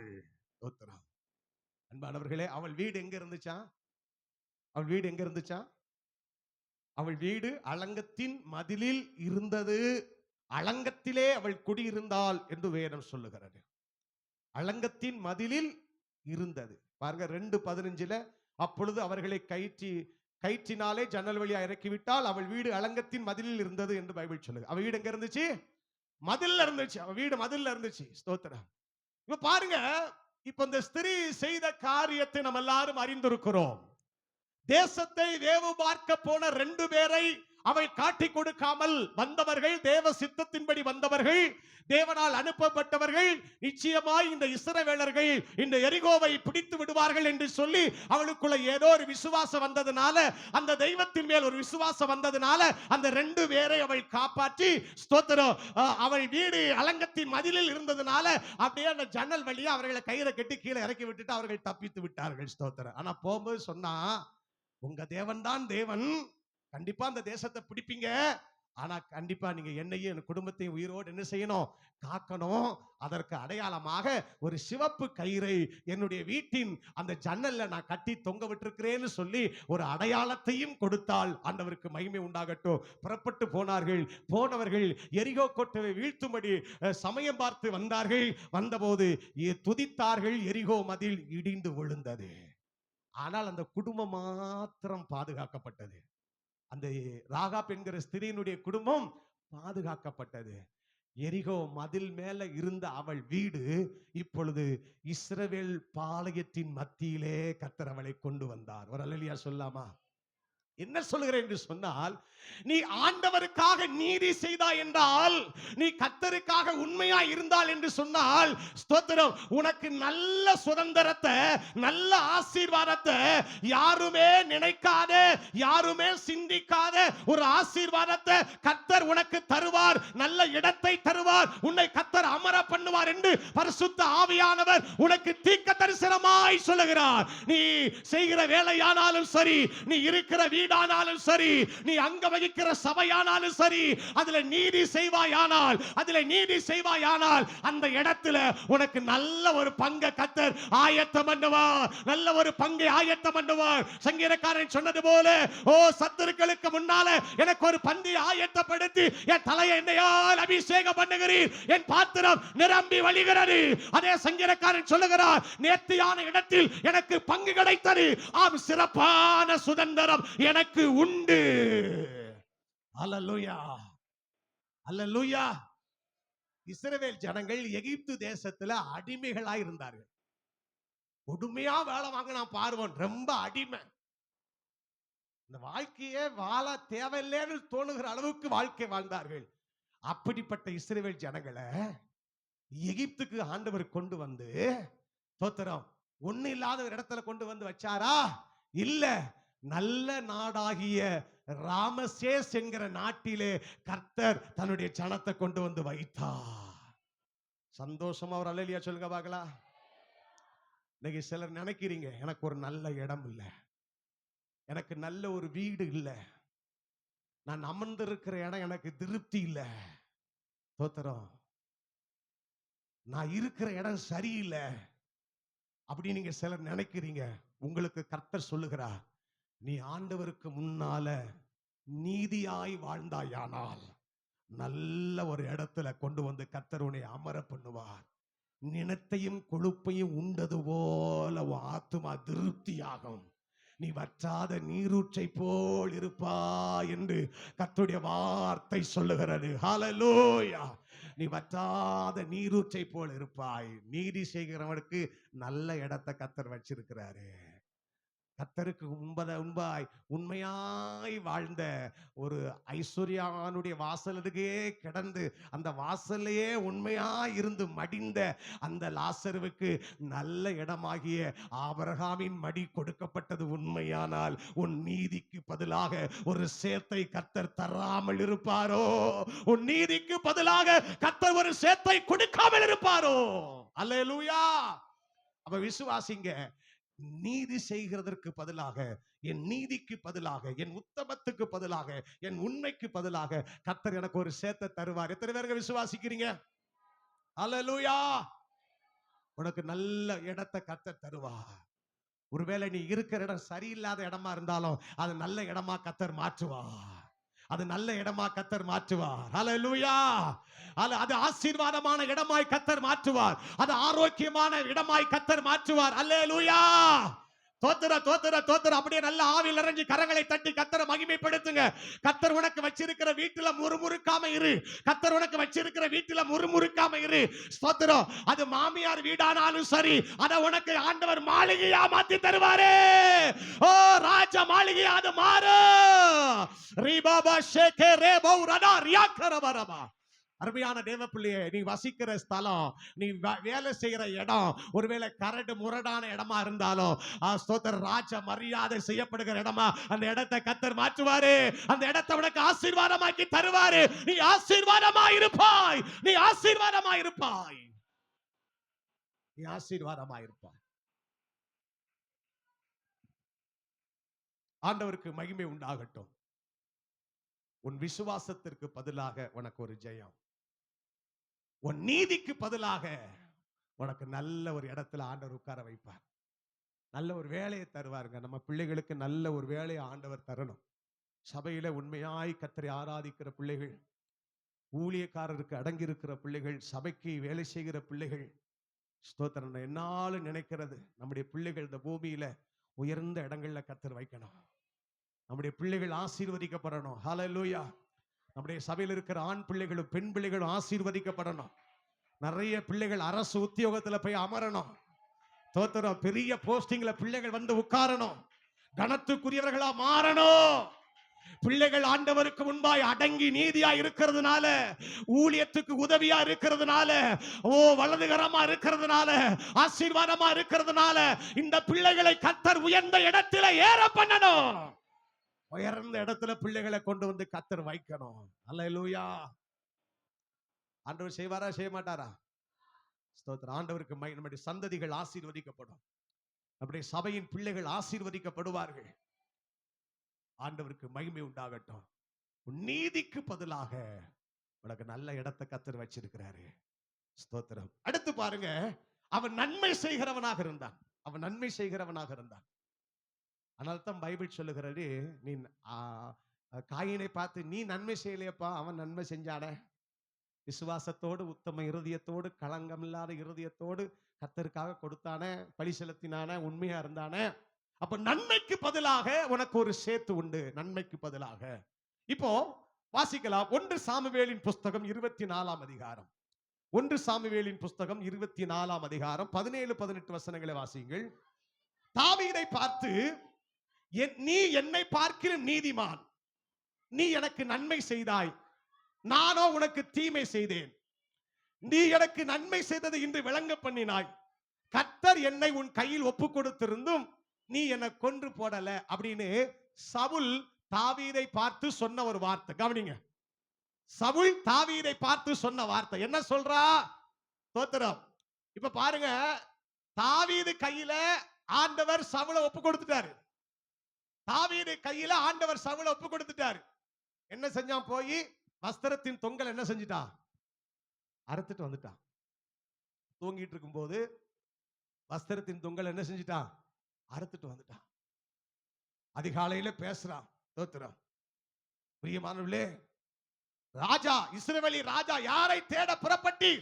அன்பானவர்களே, அவள் வீடு எங்க இருந்துச்சா? அவள் வீடு எங்க இருந்துச்சா? அவள் வீடு அலங்கத்தின் மதிலில் இருந்தது. அலங்கத்திலே அவள் குடியிருந்தாள் என்று வேதம் சொல்லுகிறது. அலங்கத்தின் மதிலில் இருந்தது. பாருங்க 2:15, அப்பொழுது அவர்களை கயிற்றினாலே ஜன்னல் வழியா இறக்கிவிட்டால் அவள் வீடு அலங்கத்தின் மதிலில் இருந்தது என்று பைபிள் சொல்லுது. அவள் வீடு எங்க இருந்துச்சு? மதில்ல இருந்துச்சு. அவள் வீடு மதில்ல இருந்துச்சு. ஸ்தோத்திரம். இப்ப பாருங்க, இப்ப இந்த ஸ்திரீ செய்த காரியத்தை நம்ம எல்லாரும் அறிந்திருக்கிறோம். தேசத்தை வேவு பார்க்க போன 2 பேரை அவள் காட்டி கொடுக்காமல் வந்தவர்கள், தேவ சித்தத்தின்படி வந்தவர்கள், தேவனால் அனுப்பப்பட்டவர்கள். நிச்சயமாய் இந்த இஸ்ரவேலர்கள் இந்த எரிகோவை பிடித்து விடுவார்கள் என்று சொல்லி அவளுக்குள்ள ஏதோ ஒரு விசுவாசம் வந்ததுனால, அந்த தெய்வத்தின் மேல் ஒரு விசுவாசம் வந்ததுனால அந்த 2 பேரை அவள் காப்பாற்றி, ஸ்தோத்திரம், அவள் வீடு அலங்கத்தின் மதிலில் இருந்ததுனால அப்படியே அந்த ஜன்னல் வழியா அவர்களை கயிறை கட்டி கீழே இறக்கி விட்டுட்டு அவர்கள் தப்பித்து விட்டார்கள். ஸ்தோத்திரம். ஆனா போகும்போது சொன்னா, உங்க தேவன் தான் தேவன், கண்டிப்பா அந்த தேசத்தை பிடிப்பீங்க, ஆனா கண்டிப்பா நீங்க என்னையும் என் குடும்பத்தையும் உயிரோடு என்ன செய்யணும்? காக்கணும். அதற்கு அடையாளமாக ஒரு சிவப்பு கயிறை என்னுடைய வீட்டின் அந்த ஜன்னல்ல நான் கட்டி தொங்க விட்டிருக்கிறேன்னு சொல்லி ஒரு அடையாளத்தையும் கொடுத்தால் ஆண்டவருக்கு மகிமை உண்டாகட்டும். புறப்பட்டு போனார்கள். போனவர்கள் எரிகோ கோட்டையை வீழ்த்தும்படி சமயம் பார்த்து வந்தார்கள். வந்தபோது துதித்தார்கள். எரிகோ மதில் இடிந்து விழுந்தது. ஆனால் அந்த குடும்பம் மாத்திரம் பாதுகாக்கப்பட்டது. அந்த ராகாப் என்கிற ஸ்திரீனுடைய குடும்பம் பாதுகாக்கப்பட்டது. எரிகோ மதில் மேல இருந்த அவள் வீடு இப்பொழுது இஸ்ரவேல் பாளையத்தின் மத்தியிலே கர்த்தர் அவளை கொண்டு வந்தார். ஒரு அல்லேலூயா சொல்லாமா? என்ன சொல்கிறேன் என்று சொன்னால், நீ ஆண்டவருக்காக நீதி செய்தாய் என்றால், நீ கர்த்தருக்காக உண்மையா இருந்தால் என்று சொன்னால், ஸ்தோத்திரம், உனக்கு நல்ல சுதந்திரத்தை, நல்ல ஆசீர்வாதத்தை, யாருமே நினைக்காத, யாருமே சிந்திக்காத ஒரு ஆசீர்வாதத்தை கர்த்தர் உனக்கு தருவார். நல்ல இடத்தை தருவார். உன்னை கர்த்தர் அமர பண்ணுவார் என்று பரிசுத்த ஆவியானவர் உனக்கு தீர்க்க தரிசனமாய் சொல்லுகிறார். நீ செய்கிற வேலையானாலும் சரி, நீ இருக்கிற வீடானாலும் சரி, நீ அங்க வகிக்கிற சபையானாலும் சரி, அதுல நீதி செய்வாயானால், அந்த இடத்துல உனக்கு நல்ல ஒரு பங்கை கர்த்தர் ஆயத்தம் பண்ணுவார். நல்ல ஒரு பங்கை ஆயத்தம் பண்ணுவார். சங்கீதக்காரன் சொன்னது போல, ஓ சத்துருக்களுக்கு முன்னால எனக்கு ஒரு பந்தி ஆயத்தப்படுத்தி என் தலையை எண்ணெயால் அபிஷேகம் பண்ணுகிறீர், என் பாத்திரம் நிரம்பி வழிகிறது. அதே சங்கீதக்காரன் சொல்லுகிறார், நேர்த்தியான இடத்தில் எனக்கு பங்கு கிடைத்தது, ஆம் சிறப்பான சுதந்திரம் எனக்கு உண்டு. அல்லேலூயா, அல்லேலூயா. இஸ்ரவேல் ஜனங்கள் எகிப்து தேசத்துல அடிமைகளாய் இருந்தார்கள். கொடுமையா வேலை வாங்கினா பார்வோன், ரொம்ப அடிமை. இந்த வாழ்க்கையே வாழ தேவையில்லைன்னு தோணுகிற அளவுக்கு வாழ்க்கை வாழ்ந்தார்கள். அப்படிப்பட்ட இஸ்ரவேல் ஜனங்களை எகிப்துக்கு ஆண்டவர் கொண்டு வந்து, தோத்திரம், ஒண்ணு இல்லாத ஒரு இடத்துல கொண்டு வந்து வச்சாரா? இல்ல, நல்ல நாடாகிய ராமசேஸ் என்கிற நாட்டிலே கர்த்தர் தன்னுடைய ஜனத்தை கொண்டு வந்து வைத்தார். சந்தோஷமா ஒரு அல்லேலூயா சொல்லுங்க பார்க்கலாம். இன்னைக்கு சிலர் நினைக்கிறீங்க, எனக்கு ஒரு நல்ல இடம் இல்ல, எனக்கு நல்ல ஒரு வீடு இல்ல, நான் அமர்ந்திருக்கிற இடம் எனக்கு திருப்தி இல்ல, தோத்திரம், நான் இருக்கிற இடம் சரியில்லை அப்படி நீங்க சிலர் நினைக்கிறீங்க. உங்களுக்கு கர்த்தர் சொல்லுகிறார், நீ ஆண்டவருக்கு முன்னால நீதியாய் வாழ்ந்தாயானால் நல்ல ஒரு இடத்துல கொண்டு வந்து கர்த்தர் உன்னை அமர பண்ணுவார். நினத்தையும் கொழுப்பையும் உண்டது போல உன் ஆத்துமா திருப்தியாகும். நீ வற்றாத நீரூற்றை போல் இருப்பா என்று கர்த்தருடைய வார்த்தை சொல்லுகிறது. ஹல்லேலூயா. நீ வற்றாத நீரூற்றை போல் இருப்பாய். நீதி செய்கிறவனுக்கு நல்ல இடத்தை கர்த்தர் வச்சிருக்கிறாரு. கர்த்தருக்கு முன்பாய் உண்மையாய் வாழ்ந்த ஒரு ஐஸ்வர்யானுடைய வாசலுக்கே கிடந்து அந்த வாசலையே உண்மையாய் இருந்து மடிந்த அந்த லாசருவுக்கு நல்ல இடமாகிய ஆபிரகாமின் மடி கொடுக்கப்பட்டது உண்மையானால், உன் நீதிக்கு பதிலாக ஒரு சேத்தை கர்த்தர் தராமல் இருப்பாரோ? உன் நீதிக்கு பதிலாக கர்த்தர் ஒரு சேத்தை கொடுக்காமல் இருப்பாரோ? அல்லேலூயா. அப்ப விசுவாசிங்க, நீதி செய்கிறதற்கு பதிலாக, என் நீதிக்கு பதிலாக, என் உத்தமத்துக்கு பதிலாக, என் உண்மைக்கு பதிலாக கர்த்தர் எனக்கு ஒரு சேத்தை தருவார். எத்தனை பேருக்கு விசுவாசிக்கிறீங்க? அல்லேலூயா. உனக்கு நல்ல இடத்தை கர்த்தர் தருவார். ஒருவேளை நீ இருக்கிற இடம் சரியில்லாத இடமா இருந்தாலும் அது நல்ல இடமா கர்த்தர் மாற்றுவார். அது நல்ல இடமா கர்த்தர் மாற்றுவார். ஹல்லேலூயா. அது ஆசீர்வாதமான இடமாய் கர்த்தர் மாற்றுவார். அது ஆரோக்கியமான இடமாய் கர்த்தர் மாற்றுவார். அல்லேலூயா. தோத்திர தோத்திர தோத்திர. அப்படியே நல்ல ஆவியில் நிறைஞ்சு கரங்களை தட்டி கர்த்தரை மகிமைப்படுத்துங்க. கர்த்தர் உனக்கு வச்சிருக்கிற வீட்டுல முறுமுறுக்காம இரு. கர்த்தர் உனக்கு வச்சிருக்கிற வீட்டுல முறுமுறுக்காம இரு. ஸ்தோத்திரம். அது மாமியார் வீடானாலும் சரி, அத உனக்கு ஆண்டவர் மாளிகையா மாத்தி தருவாரே. ஓ ராஜ மாளிகையா அது மாறு. ரிபாபா ஷேகே ரேபௌ ரடா ரியாக்கரபரபா. அருமையான தேவ பிள்ளையே, நீ வசிக்கிற ஸ்தலம், நீ வேலை செய்கிற இடம், ஒருவேளை கரடு முரடான இடமா இருந்தாலும் ஸ்தோத்திர, ராஜ மரியாதை செய்யப்படுகிற இடமா அந்த இடத்தை கர்த்தர் மாற்றுவாரு. அந்த இடத்தை உனக்கு ஆசீர்வாதமாக்கி தருவாரு. நீ ஆசீர்வாதமாயிருப்பாய். நீ ஆசீர்வாதமாயிருப்பாய். நீ ஆசீர்வாதமாயிருப்பாய். ஆண்டவருக்கு மகிமை உண்டாகட்டும். உன் விசுவாசத்திற்கு பதிலாக உனக்கு ஒரு ஜெயம், உன் நீதிக்கு பதிலாக உனக்கு நல்ல ஒரு இடத்துல ஆண்டவர் உட்கார வைப்பார். நல்ல ஒரு வேலையை தருவாருங்க. நம்ம பிள்ளைகளுக்கு நல்ல ஒரு வேலையை ஆண்டவர் தரணும். சபையில உண்மையாய் கர்த்தரை ஆராதிக்கிற பிள்ளைகள், ஊழியக்காரருக்கு அடங்கி இருக்கிற பிள்ளைகள், சபைக்கு வேலை செய்கிற பிள்ளைகள், ஸ்தோத்திரம். என்னாலும் நினைக்கிறது, நம்முடைய பிள்ளைகள் இந்த பூமியில உயர்ந்த இடங்கள்ல கர்த்தர் வைக்கணும். நம்முடைய பிள்ளைகள் ஆசீர்வதிக்கப்படணும். ஹல்லேலூயா. நம்முடைய சபையில் இருக்கிற ஆண் பிள்ளைகளும் பெண் பிள்ளைகளும் ஆசீர்வதிக்கப்படணும். நிறைய பிள்ளைகள் அரசு உத்தியோகத்துல போய் அமரணும். தோத்திரம். பெரிய போஸ்டிங்ல பிள்ளைகள் வந்து உட்காரணும். கனத்துக்குரியவர்களா மாறணும். பிள்ளைகள் ஆண்டவருக்கு முன்பாய் அடங்கி நீதியா இருக்கிறதுனால, ஊழியத்துக்கு உதவியா இருக்கிறதுனால, வலதுகரமா இருக்கிறதுனால, ஆசீர்வாதமா இருக்கிறதுனால இந்த பிள்ளைகளை கர்த்தர் உயர்ந்த இடத்துல ஏற பண்ணணும். உயர்ந்த இடத்துல பிள்ளைகளை கொண்டு வந்து கர்த்தர் வைக்கணும். அல்லேலூயா. ஆண்டவர் செய்வாரா செய்ய மாட்டாரா? ஸ்தோத்திரம். ஆண்டவருக்கு நம்முடைய சந்ததிகள் ஆசீர்வதிக்கப்படும். நம்முடைய சபையின் பிள்ளைகள் ஆசீர்வதிக்கப்படுவார்கள். ஆண்டவருக்கு மகிமை உண்டாகட்டும். நீதிக்கு பதிலாக உனக்கு நல்ல இடத்தை கர்த்தர் வச்சிருக்கிறாரு. ஸ்தோத்திரம். அடுத்து பாருங்க, அவன் நன்மை செய்கிறவனாக இருந்தான். அவன் நன்மை செய்கிறவனாக இருந்தான். அதனால தான் பைபிள் சொல்லுகிறது, நீ காயினை பார்த்து நீ நன்மை செய்யலையப்பா, அவன் நன்மை செஞ்சானே. விசுவாசத்தோடு, உத்தம இருதயத்தோடு, களங்கம் இல்லாத இருதயத்தோடு கர்த்தருக்காக கொடுத்தானே, பலி செலுத்தினானே, உண்மையா இருந்தானே. அப்ப நன்மைக்கு பதிலாக உனக்கு ஒரு சேத்து உண்டு. நன்மைக்கு பதிலாக இப்போ வாசிக்கலாம். 1 சாமுவேலின் புஸ்தகம் 24ஆம் அதிகாரம். 1 சாமுவேலின் புஸ்தகம் 24ஆம் அதிகாரம் 17-18 வசனங்களை வாசியுங்கள். தாவீதை பார்த்து, நீ என்னை பார்க்கிற நீதிமான், நீ எனக்கு நன்மை செய்தாய், நானோ உனக்கு தீமை செய்தேன். நீ எனக்கு நன்மை செய்ததை இன்று விளங்க பண்ணினாய். கர்த்தர் என்னை உன் கையில் ஒப்பு கொடுத்திருந்தும் நீ என்னை கொன்று போடல அப்படின்னு சவுல் தாவீதை பார்த்து சொன்ன ஒரு வார்த்தை. கவனிங்க. சவுல் தாவீதை பார்த்து சொன்ன வார்த்தை என்ன சொல்றா? ஸ்தோத்திரம். இப்ப பாருங்க, தாவீது கையில ஆண்டவர் சவுலை ஒப்பு கொடுத்துட்டாரு. தாவீது கையில ஆண்டவர் சவுலை ஒப்பு கொடுத்துட்டாரு. என்ன செஞ்சான்? போய் வஸ்திரத்தின் தொங்கல் என்ன செஞ்சிட்டா? அறுத்துட்டு வந்துட்டான். தூங்கிட்டு இருக்கும் போது வஸ்திரத்தின் தொங்கல் என்ன செஞ்சிட்டான்? அறுத்துட்டு வந்துட்டான். அதிகாலையில பேசுறான். ஸ்தோத்திரம். பிரியமானவர்களே, ராஜா, இஸ்ரவேலி ராஜா, யாரை தேட புறப்பட்டீர்?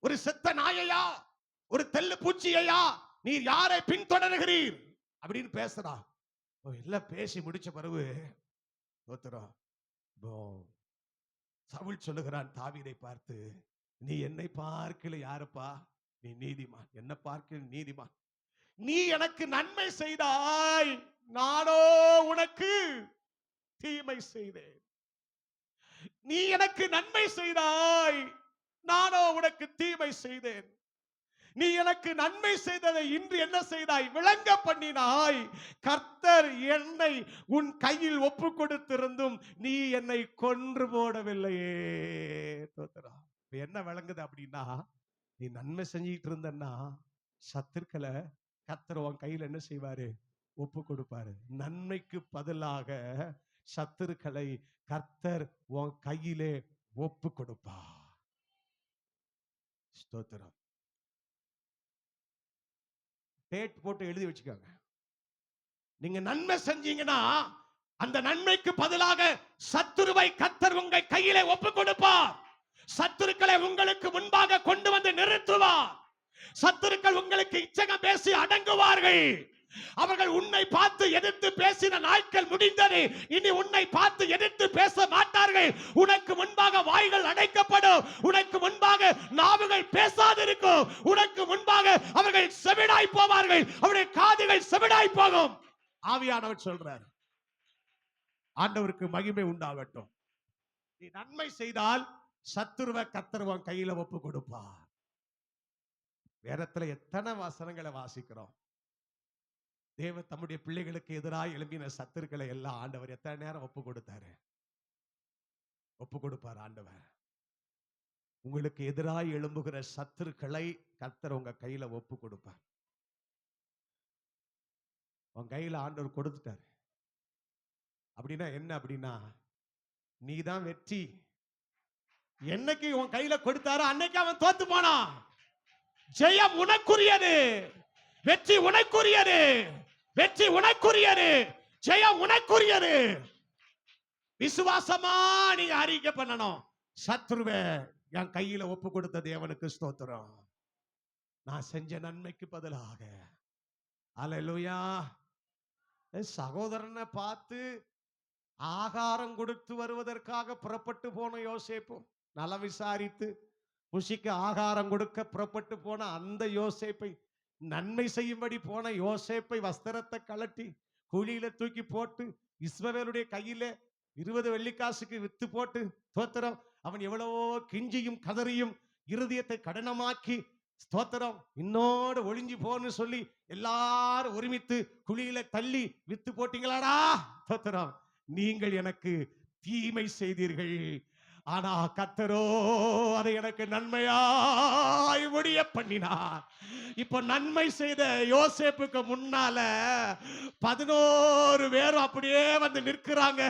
ஒரு செத்த நாயையா, ஒரு தெல்லு பூச்சியையா, நீர் யாரை பின்தொடர்கிறீர் அப்படின்னு பேசுறான். எல்லாம் பேசி முடிச்ச பிறகு ஸ்தோத்திரம், சவுல் சொல்லுகிறான் தாவீதை பார்த்து, நீ என்னை பார்க்கல யாருப்பா? நீ நீதிமான். என்ன பார்க்கல நீதிமான். நீ எனக்கு நன்மை செய்தாய், நானோ உனக்கு தீமை செய்தேன். நீ எனக்கு நன்மை செய்தாய், நானோ உனக்கு தீமை செய்தேன். நீ எனக்கு நன்மை செய்ததை இன்று என்ன செய்தாய்? விளங்க பண்ணினாய். கர்த்தர் என்னை உன் கையில் ஒப்பு கொடுத்திருந்தும் நீ என்னை கொன்று போடவில்லையே. என்ன விளங்குது அப்படின்னா, நீ நன்மை செஞ்சிட்டு இருந்தன்னா சத்துருக்களை கர்த்தர் உன் கையில் என்ன செய்வாரு? ஒப்பு கொடுப்பாரு. நன்மைக்கு பதிலாக சத்துருக்களை கர்த்தர் உன் கையிலே ஒப்பு கொடுப்பா. ஸ்தோத்திரம். டேட் போட்டு எழுதி வச்சுக்கோங்க. நீங்க நன்மை செஞ்சீங்கன்னா அந்த நன்மைக்கு பதிலாக சத்துருவை கர்த்தர் உங்கள் கையிலே ஒப்பு கொடுப்பார். சத்துருக்களை உங்களுக்கு முன்பாக கொண்டு வந்து நிறுத்துவார். சத்துருக்கள் உங்களுக்கு இச்சகம் பேசி அடங்குவார்கள். அவர்கள் உன்னை பார்த்து எதிர்த்து பேசின நாட்கள் முடிந்தது. இனி உன்னை பார்த்து எதிர்த்து பேச மாட்டார்கள். உனக்கு முன்பாக வாய்கள் அடைக்கப்படும். உனக்கு முன்பாக நாவுகள் பேசாதிருக்கும். உனக்கு முன்பாக அவர்கள் செவிடாய் போவார்கள். அவருடைய காதுகள் செவிடாய் போகும். ஆவியானவர் சொல்றார். ஆண்டவருக்கு மகிமை உண்டாகட்டும். நீ நன்மை செய்தால் சத்துருவை கர்த்தர் உன் கையில ஒப்பு கொடுப்பார். வேதத்துல எத்தனை வசனங்களை வாசிக்கிறோம். தேவ தம்முடைய பிள்ளைகளுக்கு எதிராக எழும்பின சத்துருக்களை எல்லாம் ஆண்டவர் எத்தனை நேரம் ஒப்பு கொடுத்தாரு? ஒப்பு கொடுப்பார் ஆண்டவர். உங்களுக்கு எதிராக எழும்புகிற சத்துருக்களை கர்த்தர் உங்க கையில ஒப்பு கொடுப்பார். உன் கையில ஆண்டவர் கொடுத்துட்டாரு. அப்படின்னா என்ன? அப்படின்னா நீதான் வெற்றி. என்னைக்கு உன் கையில கொடுத்தாரோ அன்னைக்கு அவன் தோத்து போனான். ஜெயம் உனக்குரியது. வெற்றி உனக்குரியது. வெற்றி உனக்குரியது. ஜெயம் உனக்குரியது. விசுவாசமா நீங்க அறிக்கை பண்ணணும். சத்துருவே என் கையில ஒப்பு கொடுத்த தேவனுக்கு ஸ்தோத்திரம். நான் செஞ்ச நன்மைக்கு பதிலாக. அல்லேலூயா. சகோதரனை பார்த்து ஆகாரம் கொடுத்து வருவதற்காக புறப்பட்டு போன யோசேப்பு, நலம் விசாரித்து புசிக்கு ஆகாரம் கொடுக்க புறப்பட்டு போன அந்த யோசேப்பை, நன்மை செய்யும்படி போன யோசேப்பை வஸ்திரத்தை கலட்டி குழியில தூக்கி போட்டு இஸ்மவேலுடைய கையில 20 வெள்ளிக்காசுக்கு வித்து போட்டு ஸ்தோத்திரம், அவன் எவ்வளவோ கிஞ்சியும் கதறியும் இருதயத்தை கடனமாக்கி ஸ்தோத்திரம் இன்னோடு ஒளிஞ்சு போன்னு சொல்லி எல்லாரும் ஒருமித்து குழியில தள்ளி வித்து போட்டீங்களாடா ஸ்தோத்திரம், நீங்கள் எனக்கு தீமை செய்தீர்கள், ஆனா கர்த்தரோ அதை எனக்கு நன்மையாய் முடிய பண்ணினார். இப்ப நன்மை செய்த யோசேப்புக்கு முன்னால 11 பேரும் அப்படியே வந்து நிற்கிறாங்க.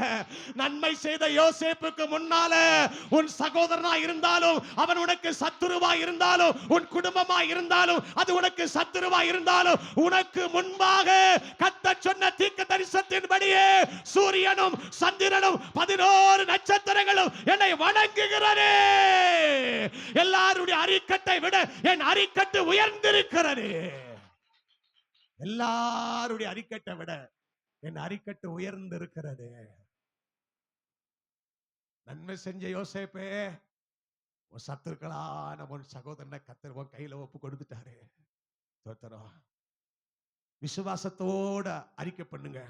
நன்மை செய்த யோசேப்புக்கு முன்னால உன் சகோதரனா இருந்தாலும், அவன் உனக்கு சத்துருவா இருந்தாலும், உன் குடும்பமா இருந்தாலும், அது உனக்கு சத்துருவா இருந்தாலும், உனக்கு முன்பாக கர்த்தர் சொன்ன தீர்க்க தரிசனத்தின்படியே சூரியனும் சந்திரனும் 11 நட்சத்திரங்களும் என்னை வணங்குகிறதே. எல்லாருடைய அரிக்கட்டை விட என் அரிக்கட்டு உயர்ந்திருக்கிறது. எல்லாருடைய அரிக்கட்டை விட என் அரிக்கட்டு உயர்ந்திருக்கிறது. நன்மை செஞ்ச யோசேப்பே, உன் சத்துருக்களான உன் சகோதரனை கர்த்தர் உன் கையில ஒப்பு கொடுத்துட்டாரு. ஸ்தோத்திரம். விசுவாசத்தோட அறிக்கை பண்ணுங்க.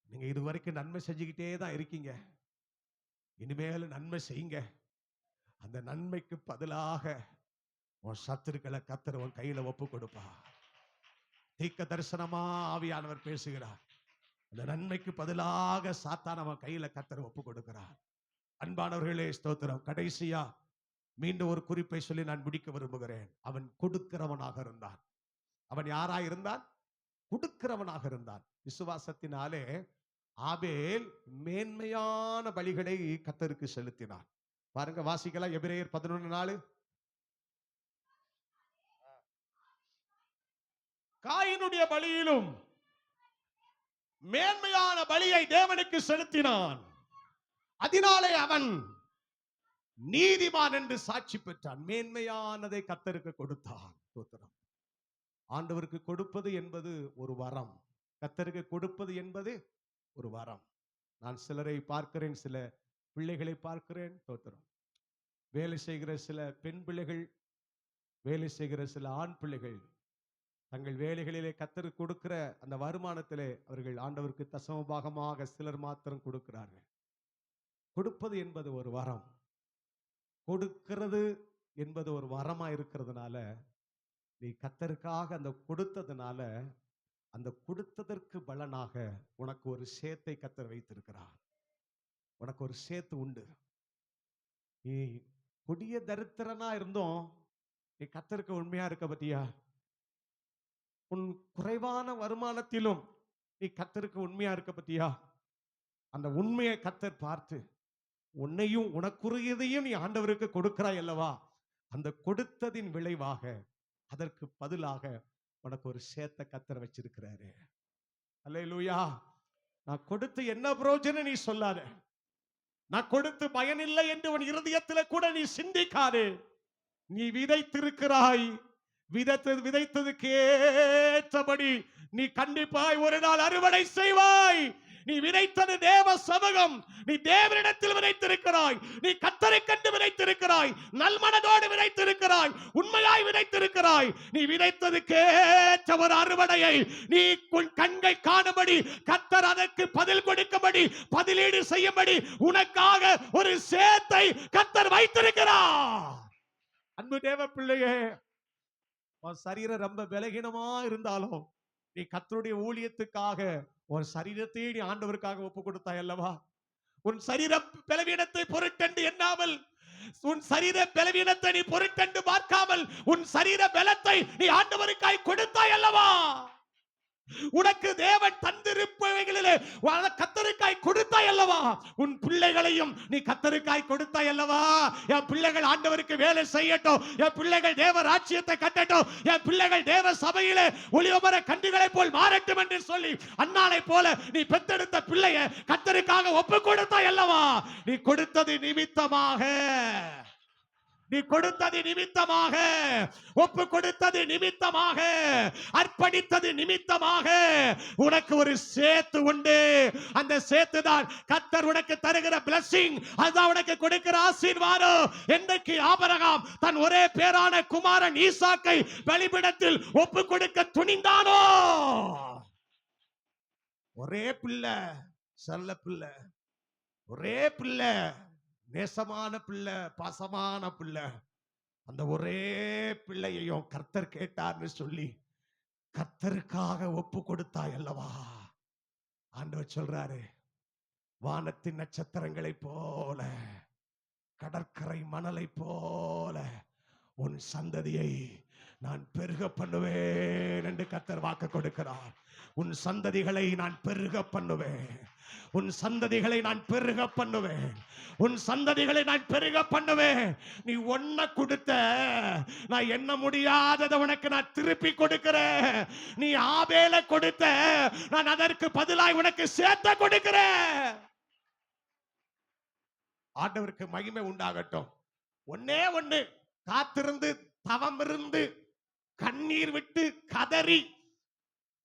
நீங்க இதுவரைக்கும் நன்மை செஞ்சுக்கிட்டே தான் இருக்கீங்க, இனிமேல் நன்மை செய்யுங்க. அந்த நன்மைக்கு பதிலாக உன் சத்துருக்களை கர்த்தர் உன் கையில ஒப்பு கொடுப்பா. தீர்க்க தரிசனமா ஆவியானவர் பேசுகிறார். அந்த நன்மைக்கு பதிலாக சாத்தான் அவன் கையில கர்த்தர் ஒப்பு கொடுக்கிறார். அன்பானவர்களே ஸ்தோத்திரம். கடைசியா மீண்டும் ஒரு குறிப்பை சொல்லி நான் முடிக்க விரும்புகிறேன். அவன் கொடுக்கிறவனாக இருந்தான். அவன் யாரா இருந்தான்? கொடுக்கிறவனாக இருந்தான். விசுவாசத்தினாலே ஆபேல் மேன்மையான பலிகளை கர்த்தருக்கு செலுத்தினார். பாருங்க, வாசிக்கலாம். எபிரேயர் 11:4. காயினுடைய பலியிலும் மேன்மையான பலியை தேவனுக்கு செலுத்தினான், அதனாலே அவன் நீதிமான் என்று சாட்சி பெற்றான். மேன்மையானதை கர்த்தருக்கு கொடுத்தான். ஆண்டவருக்கு கொடுப்பது என்பது ஒரு வரம். கர்த்தருக்கு கொடுப்பது என்பது ஒரு வரம். நான் சிலரை பார்க்கிறேன், சில பிள்ளைகளை பார்க்கிறேன். ஸ்தோத்திரம். வேலை செய்கிற சில பெண் பிள்ளைகள், வேலை செய்கிற சில ஆண் பிள்ளைகள் தங்கள் வேலைகளிலே கர்த்தருக்கு கொடுக்கிற அந்த வருமானத்திலே அவர்கள் ஆண்டவருக்கு தசம பாகமாக சிலர் மாத்திரம் கொடுக்கிறார்கள். கொடுப்பது என்பது ஒரு வரம். கொடுக்கிறது என்பது ஒரு வரமா இருக்கிறதுனால, நீ கர்த்தருக்காக அந்த கொடுத்ததுனால, அந்த கொடுத்ததற்கு பலனாக உனக்கு ஒரு சேத்தை கர்த்தர் வைத்திருக்கிறார். உனக்கு ஒரு சேத்து உண்டு. நீ கொடிய தரித்திரனா இருந்தோம், நீ கர்த்தருக்கு உண்மையா இருக்க பத்தியா? உன் குறைவான வருமானத்திலும் நீ கர்த்தருக்கு உண்மையா இருக்க பத்தியா? அந்த உண்மையை கர்த்தர் பார்த்து உன்னையும் உனக்குரியதையும் நீ ஆண்டவருக்கு கொடுக்கிறாய் அல்லவா? அந்த கொடுத்ததின் விளைவாக அதற்கு பதிலாக உனக்கு ஒரு சேத்த கர்த்தர் வச்சிருக்கிறாரு. அல்லேலூயா. நான் கொடுத்து என்ன பிரயோஜனம் நீ சொல்லாத. நான் கொடுத்து பயனில்லை என்று உன் இருதயத்தில் கூட நீ சிந்திக்காதே. நீ விதைத்திருக்கிறாய். விதைத்ததுக்கு ஏற்றபடி நீ கண்டிப்பாய் ஒரு நாள் அறுவடை செய்வாய். நீ விதைத்தது தேவ சமூகம். நீ தேவனிடத்தில் விதைத்திருக்கிறாய். நீ கர்த்தரை கண்டு விதைத்திருக்கிறாய். நல்மனதோடு விதைத்திருக்கிறாய். உண்மையாய் விதைத்திருக்கிறாய். நீ விதைத்ததுக்கு ஏற்ற ஒரு அறுவடையை நீ உன் கண்கள் காணும்படி, கர்த்தர் அதற்கு பதில் கொடுக்கும்படி, பதிலீடு செய்யும்படி உனக்காக ஒரு சேத்தை கர்த்தர் வைத்திருக்கிறார். அன்பு தேவ பிள்ளையே, உன் சரீரம் ரொம்ப பலகீனமா இருந்தாலும் நீ கர்த்தருடைய ஊழியத்துக்காக உன் சரீரத்தை நீ ஆண்டவருக்காக ஒப்பு கொடுத்தாய் அல்லவா? உன் சரீர பலவீனத்தை பொருட்டென்று எண்ணாமல், உன் சரீர பலவீனத்தை நீ பொருட்டென்று பார்க்காமல், உன் சரீர பலத்தை நீ ஆண்டவருக்காய் கொடுத்தாய் அல்லவா? உனக்கு தேவன் தந்திருப்பவைகளிலே கர்த்தருக்காய் கொடுத்தாய் அல்லவா? உன் பிள்ளைகளையும் நீ கர்த்தருக்காய் கொடுத்தாய் அல்லவா? என் பிள்ளைகள் ஆண்டவருக்கு வேலை செய்யட்டும், என் பிள்ளைகள் தேவ ராஜ்யத்தை கட்டட்டும், என் பிள்ளைகள் தேவ சபையிலே ஒளிவமர கன்றுகளை போல் மாறட்டும் என்று சொல்லி அன்னாளை போல நீ பெத்தெடுத்த பிள்ளையை கர்த்தருக்காக ஒப்பு கொடுத்தாய் அல்லவா? நீ கொடுத்தது நிமித்தமாக நீ கொடுத்தது நிமித்தமாக, ஒப்பு கொடுத்தது நிமித்தமாக, அர்ப்பணித்தது நிமித்தமாக உனக்கு ஒரு சேத்து உண்டு. அந்த சேத்து தான் கர்த்தர் உனக்கு தருகிற blessing. அதுதான் உனக்கு கொடுக்கிற ஆசீர்வாதம். என்றைக்கு ஆபிரகாம் தன் ஒரே பேரான குமாரன் ஈசாக்கை பலிபீடத்தில் ஒப்பு கொடுக்க துணிந்தானோ, ஒரே பிள்ளை, செல்ல பிள்ளை, ஒரே பிள்ளை, நேசமான பிள்ளை, பாசமான பிள்ளை, அந்த ஒரே பிள்ளையையும் கர்த்தர் கேட்டார்னு சொல்லி கர்த்தருக்காக ஒப்பு கொடுத்தாய் அல்லவா. ஆண்டவர் சொல்றாரு, வானத்தின் நட்சத்திரங்களை போல, கடற்கரை மணலை போல உன் சந்ததியை நான் பெருக பண்ணுவேன் என்று கர்த்தர் வாக்கு கொடுக்கிறார். உன் சந்ததிகளை நான் பெருக பண்ணுவேன், உன் சந்ததிகளை நான் பெருக பண்ணுவேன், உன் சந்ததிகளை நான் பெருக பண்ணுவேன். நீ ஒன்ன கொடுத்த, நான் எண்ண முடியாததை உனக்கு நான் திருப்பி கொடுக்கிறேன். நீ ஆபேலை கொடுத்த, நான் அதற்கு பதிலாய் உனக்கு சேர்த்த கொடுக்கிறேன். ஆண்டவருக்கு மகிமை உண்டாகட்டும். ஒன்னே ஒண்ணு, காத்திருந்து தவம் இருந்து கண்ணீர் விட்டு கதறி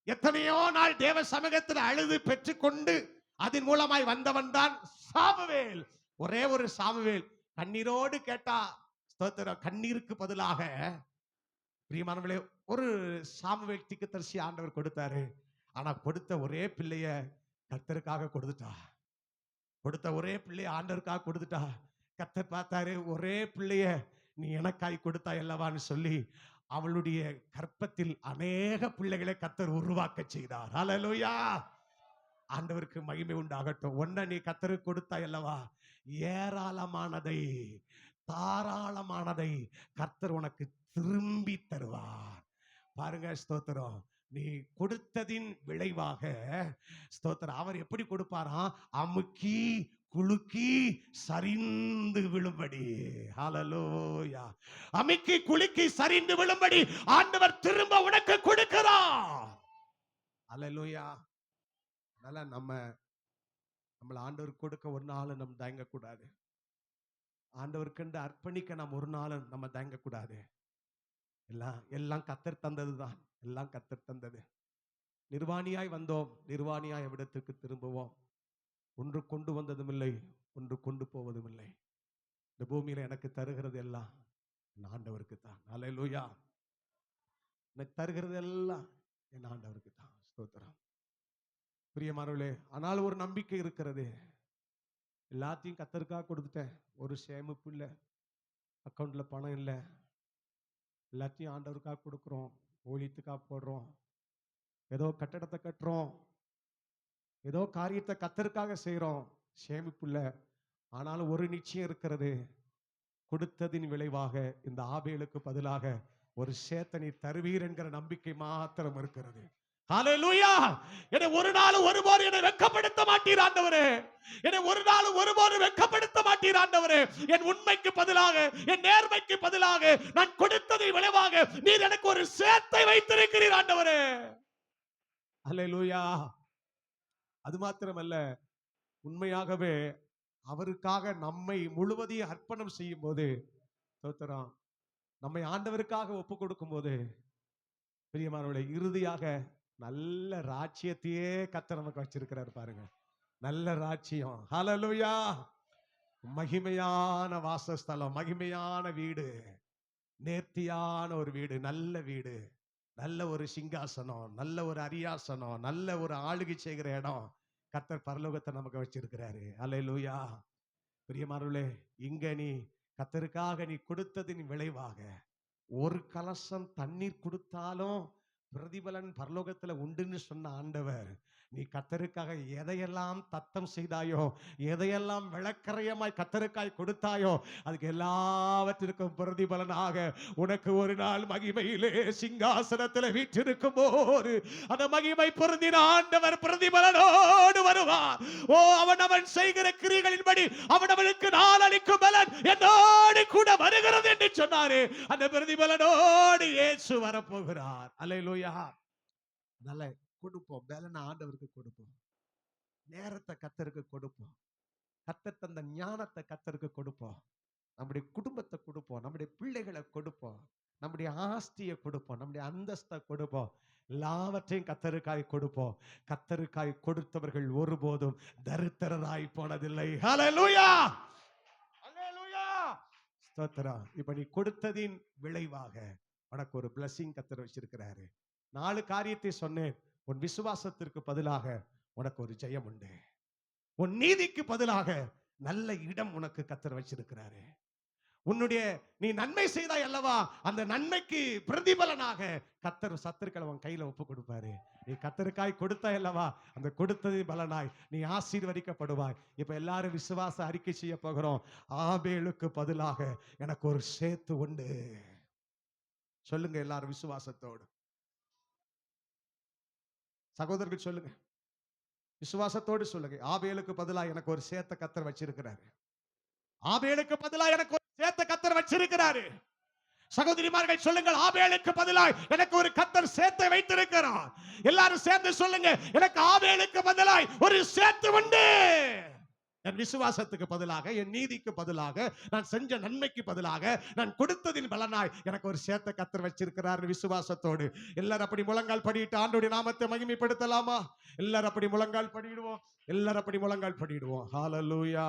எத்தனையோ நாள் தேவ சமூகத்தில் அழுது பெற்றுக்கொண்டு அதன் மூலமாய் வந்தவன் தான் சாமுவேல். ஒரே ஒரு சாமுவேல் கண்ணீரோடு கேட்டா ஸ்தோத்திரம். கண்ணீருக்கு பதிலாக பிரியமானவர்களே ஒரு சாமுவேல் தீர்க்கதரிசி ஆண்டவர் கொடுத்தாரு. ஆனா கொடுத்த ஒரே பிள்ளைய கர்த்தருக்காக கொடுத்துட்டா. கொடுத்த ஒரே பிள்ளைய ஆண்டவருக்காக கொடுத்துட்டா. கர்த்தர் பார்த்தாரு, ஒரே பிள்ளைய நீ எனக்காய் கொடுத்தாய் அல்லவான்னு சொல்லி அவளுடைய கற்பத்தில் அநேக பிள்ளைகளை கர்த்தர் உருவாக்க செய்தார். ஹல்லேலூயா. ஆண்டவருக்கு மகிமை உண்டாகட்டும். ஒன்ன நீ கர்த்தருக்கு கொடுத்தாய் அல்லவா, ஏராளமானதை, தாராளமானதை கர்த்தர் உனக்கு திரும்பி தருவார். பாருங்க, ஸ்தோத்திரம். நீ கொடுத்ததின் விளைவாக ஸ்தோத்திரம் அவர் எப்படி கொடுப்பாராம், அமுக்கி குலுக்கி சரிந்து விழும்படி. ஹல்லேலூயா. அமுக்கி குலுக்கி சரிந்து விழும்படி ஆண்டவர் திரும்ப உனக்கு கொடுக்கிறார். ஹல்லேலூயா. அதனால நம்மள ஆண்டவருக்கு கொடுக்க ஒரு நாள் நம்ம தயங்க கூடாது. ஆண்டவருக்கென்று அர்ப்பணிக்க நாம் ஒரு நாள் நம்ம தயங்க கூடாது. எல்லாம் கர்த்தர் தந்ததுதான், எல்லாம் கர்த்தர் தந்தது. நிர்வாணியாய் வந்தோம், நிர்வாணியாய் எவ்விடத்துக்கு திரும்புவோம். ஒன்று கொண்டு வந்ததும் இல்லை, ஒன்று கொண்டு போவதும் இல்லை. இந்த பூமியில எனக்கு தருகிறது எல்லாம் என் ஆண்டவருக்கு தான். ஹல்லேலூயா. எனக்கு தருகிறது எல்லாம் என் ஆண்டவருக்கு தான். ஸ்தோத்திரம். பிரியமானவர்களே, ஆனால் ஒரு நம்பிக்கை இருக்கிறது. எல்லாத்தையும் கர்த்தருக்காக கொடுத்துட்டேன், ஒரு சேமிப்பு இல்லை, அக்கௌண்ட்ல பணம் இல்லை, எல்லாத்தையும் ஆண்டவருக்காக கொடுக்குறோம், ஊழியத்துக்காக போடுறோம், ஏதோ கட்டடத்தை கட்டுறோம், ஏதோ காரியத்தை கர்த்தருக்காக செய்யறோம், சேமிப்பு இல்லை. ஆனாலும் ஒரு நிச்சயம் இருக்கிறது, கொடுத்ததின் விளைவாக இந்த ஆபேலுக்கு பதிலாக ஒரு சேத்தனை தருவீர் என்கிற நம்பிக்கை மாத்திரம் இருக்கிறது. ஹல்லேலூயா. என்னை ஒரு நாள் ஒருபோது என்னை வெட்கப்படுத்த மாட்டீர் ஆண்டவரே. என்னை ஒரு நாள் ஒருபோது வெட்கப்படுத்த மாட்டீர் ஆண்டவரே. என் உண்மைக்கு பதிலாக, என் நேர்மைக்கு பதிலாக நான் கொடுத்ததை விளைவாக நீர் எனக்கு ஒரு சேத்தை வைத்திருக்கிறீர் ஆண்டவரே. ஹல்லேலூயா. அது மாத்திரமல்ல, உண்மையாகவே அவருக்காக நம்மை முழுவதையும் அர்ப்பணம் செய்யும் போது, ஸ்தோத்திரம், நம்மை ஆண்டவருக்காக ஒப்பு கொடுக்கும் போது, பிரியமானவர்களே, இறுதியாக நல்ல ராஜ்யத்தையே கர்த்தர் நமக்கு வச்சிருக்கிறார் பாருங்க. நல்ல ராஜ்யம். ஹல்லேலூயா. மகிமையான வாசஸ்தலம், மகிமையான வீடு, நேர்த்தியான ஒரு வீடு, நல்ல வீடு, நல்ல ஒரு சிங்காசனம், நல்ல ஒரு அரியாசனம், நல்ல ஒரு ஆளுகை செய்கிற இடம் கர்த்தர் பரலோகத்தை நமக்கு வச்சிருக்கிறாரு. ஹல்லேலூயா. பிரியமானவர்களே, இங்க நீ கர்த்தருக்காக நீ கொடுத்ததின் விளைவாக ஒரு கலசம் தண்ணீர் கொடுத்தாலும் பிரதிபலன் பரலோகத்துல உண்டுன்னு சொன்ன ஆண்டவர், நீ கர்த்தருக்காக எதையெல்லாம் தத்தம் செய்தாயோ, எதையெல்லாம் விளக்கரையமாய் கர்த்தருக்காய் கொடுத்தாயோ, அதுக்கு எல்லாவற்றிற்கும் பிரதிபலனாக உனக்கு ஒரு நாள் மகிமையிலே சிங்காசனத்தில் வீற்றிருக்கும் போது அந்த மகிமை பொருந்தின ஆண்டவர் பிரதிபலனோடு வருவார். ஓ, அவன் செய்கிற கிரியைகளின்படி அவனுக்கு நாள் அளிக்கும் பலன் என்னோடு கூட வருகிறது என்று சொன்னாரே, அந்த பிரதிபலனோடு இயேசு வரப்போகிறார். அல்லேலூயா. நல்ல கொடுப்போம், பலனை ஆண்டவருக்கு கொடுப்போம், நேரத்தை கர்த்தருக்கு கொடுப்போம், கர்த்தர் தந்த ஞானத்தை கர்த்தருக்கு கொடுப்போம். நம்முடைய குடும்பத்தை கொடுப்போம், நம்முடைய பிள்ளைகளை கொடுப்போம், நம்முடைய ஆஸ்தியை கொடுப்போம், நம்முடைய அந்தஸ்தை கொடுப்போம், எல்லாவற்றையும் கத்தருக்காய் கொடுப்போம். கத்தருக்காய் கொடுத்தவர்கள் ஒருபோதும் தரித்திரராய் போனதில்லை. ஹல்லேலூயா, ஹல்லேலூயா, ஸ்தோத்திரம். இப்ப நீ கொடுத்ததின் விளைவாக உனக்கு ஒரு blessing கத்தர் வச்சிருக்கிறாரு. 4 காரியத்தை சொன்னேன். உன் விசுவாசத்திற்கு பதிலாக உனக்கு ஒரு ஜெயம் உண்டு. உன் நீதிக்கு பதிலாக நல்ல இடம் உனக்கு கத்தர் வச்சிருக்கிறாரு. உன்னுடைய நீ நன்மை செய்தாய் அல்லவா, அந்த நன்மைக்கு பிரதிபலனாக கத்தர் சத்துருக்களை உன் கையில ஒப்பு கொடுப்பாரு. நீ கத்தருக்காய் கொடுத்தாய் அல்லவா, அந்த கொடுத்தது பலனாய் நீ ஆசீர்வதிக்கப்படுவாய். இப்ப எல்லாரும் விசுவாச அறிக்கை செய்ய போகிறோம். ஆபேலுக்கு பதிலாக எனக்கு ஒரு சேத்து உண்டு. சொல்லுங்க எல்லாரும் விசுவாசத்தோடு. சகோதரர்கள் சொல்லுங்க, விசுவாசத்தோடு சொல்லுங்க. ஆபேலுக்கு பதிலாக எனக்கு ஒரு சேத்த கத்தர் வச்சிருக்கிறாரு. ஆபேலுக்கு பதிலாக எனக்கு ஒரு சேத்த கத்தர் வச்சிருக்கிறாரு. சகோதரிமார்கள் சொல்லுங்கள், ஆபேலுக்கு பதிலாக எனக்கு ஒரு கத்தர் சேத்தை வைத்திருக்கிறார். எல்லாரும் சேர்ந்து சொல்லுங்க, எனக்கு ஆபேலுக்கு பதிலாக ஒரு சேத்து உண்டு. என் விசுவாசத்துக்கு பதிலாக, என் நீதிக்கு பதிலாக, நான் செஞ்ச நன்மைக்கு பதிலாக, நான் கொடுத்ததின் பலனாய் எனக்கு ஒரு சேத்த கத்தர் வச்சிருக்கிறார். விசுவாசத்தோடு எல்லாரும் அப்படி முழங்கால் படிட்டு ஆண்டவருடைய நாமத்தை மகிமைப்படுத்தலாமா? எல்லாரும் அப்படி முழங்கால் படிடுவோம். எல்லாரும் அப்படி முழங்கால் படிடுவோம். ஹல்லேலூயா.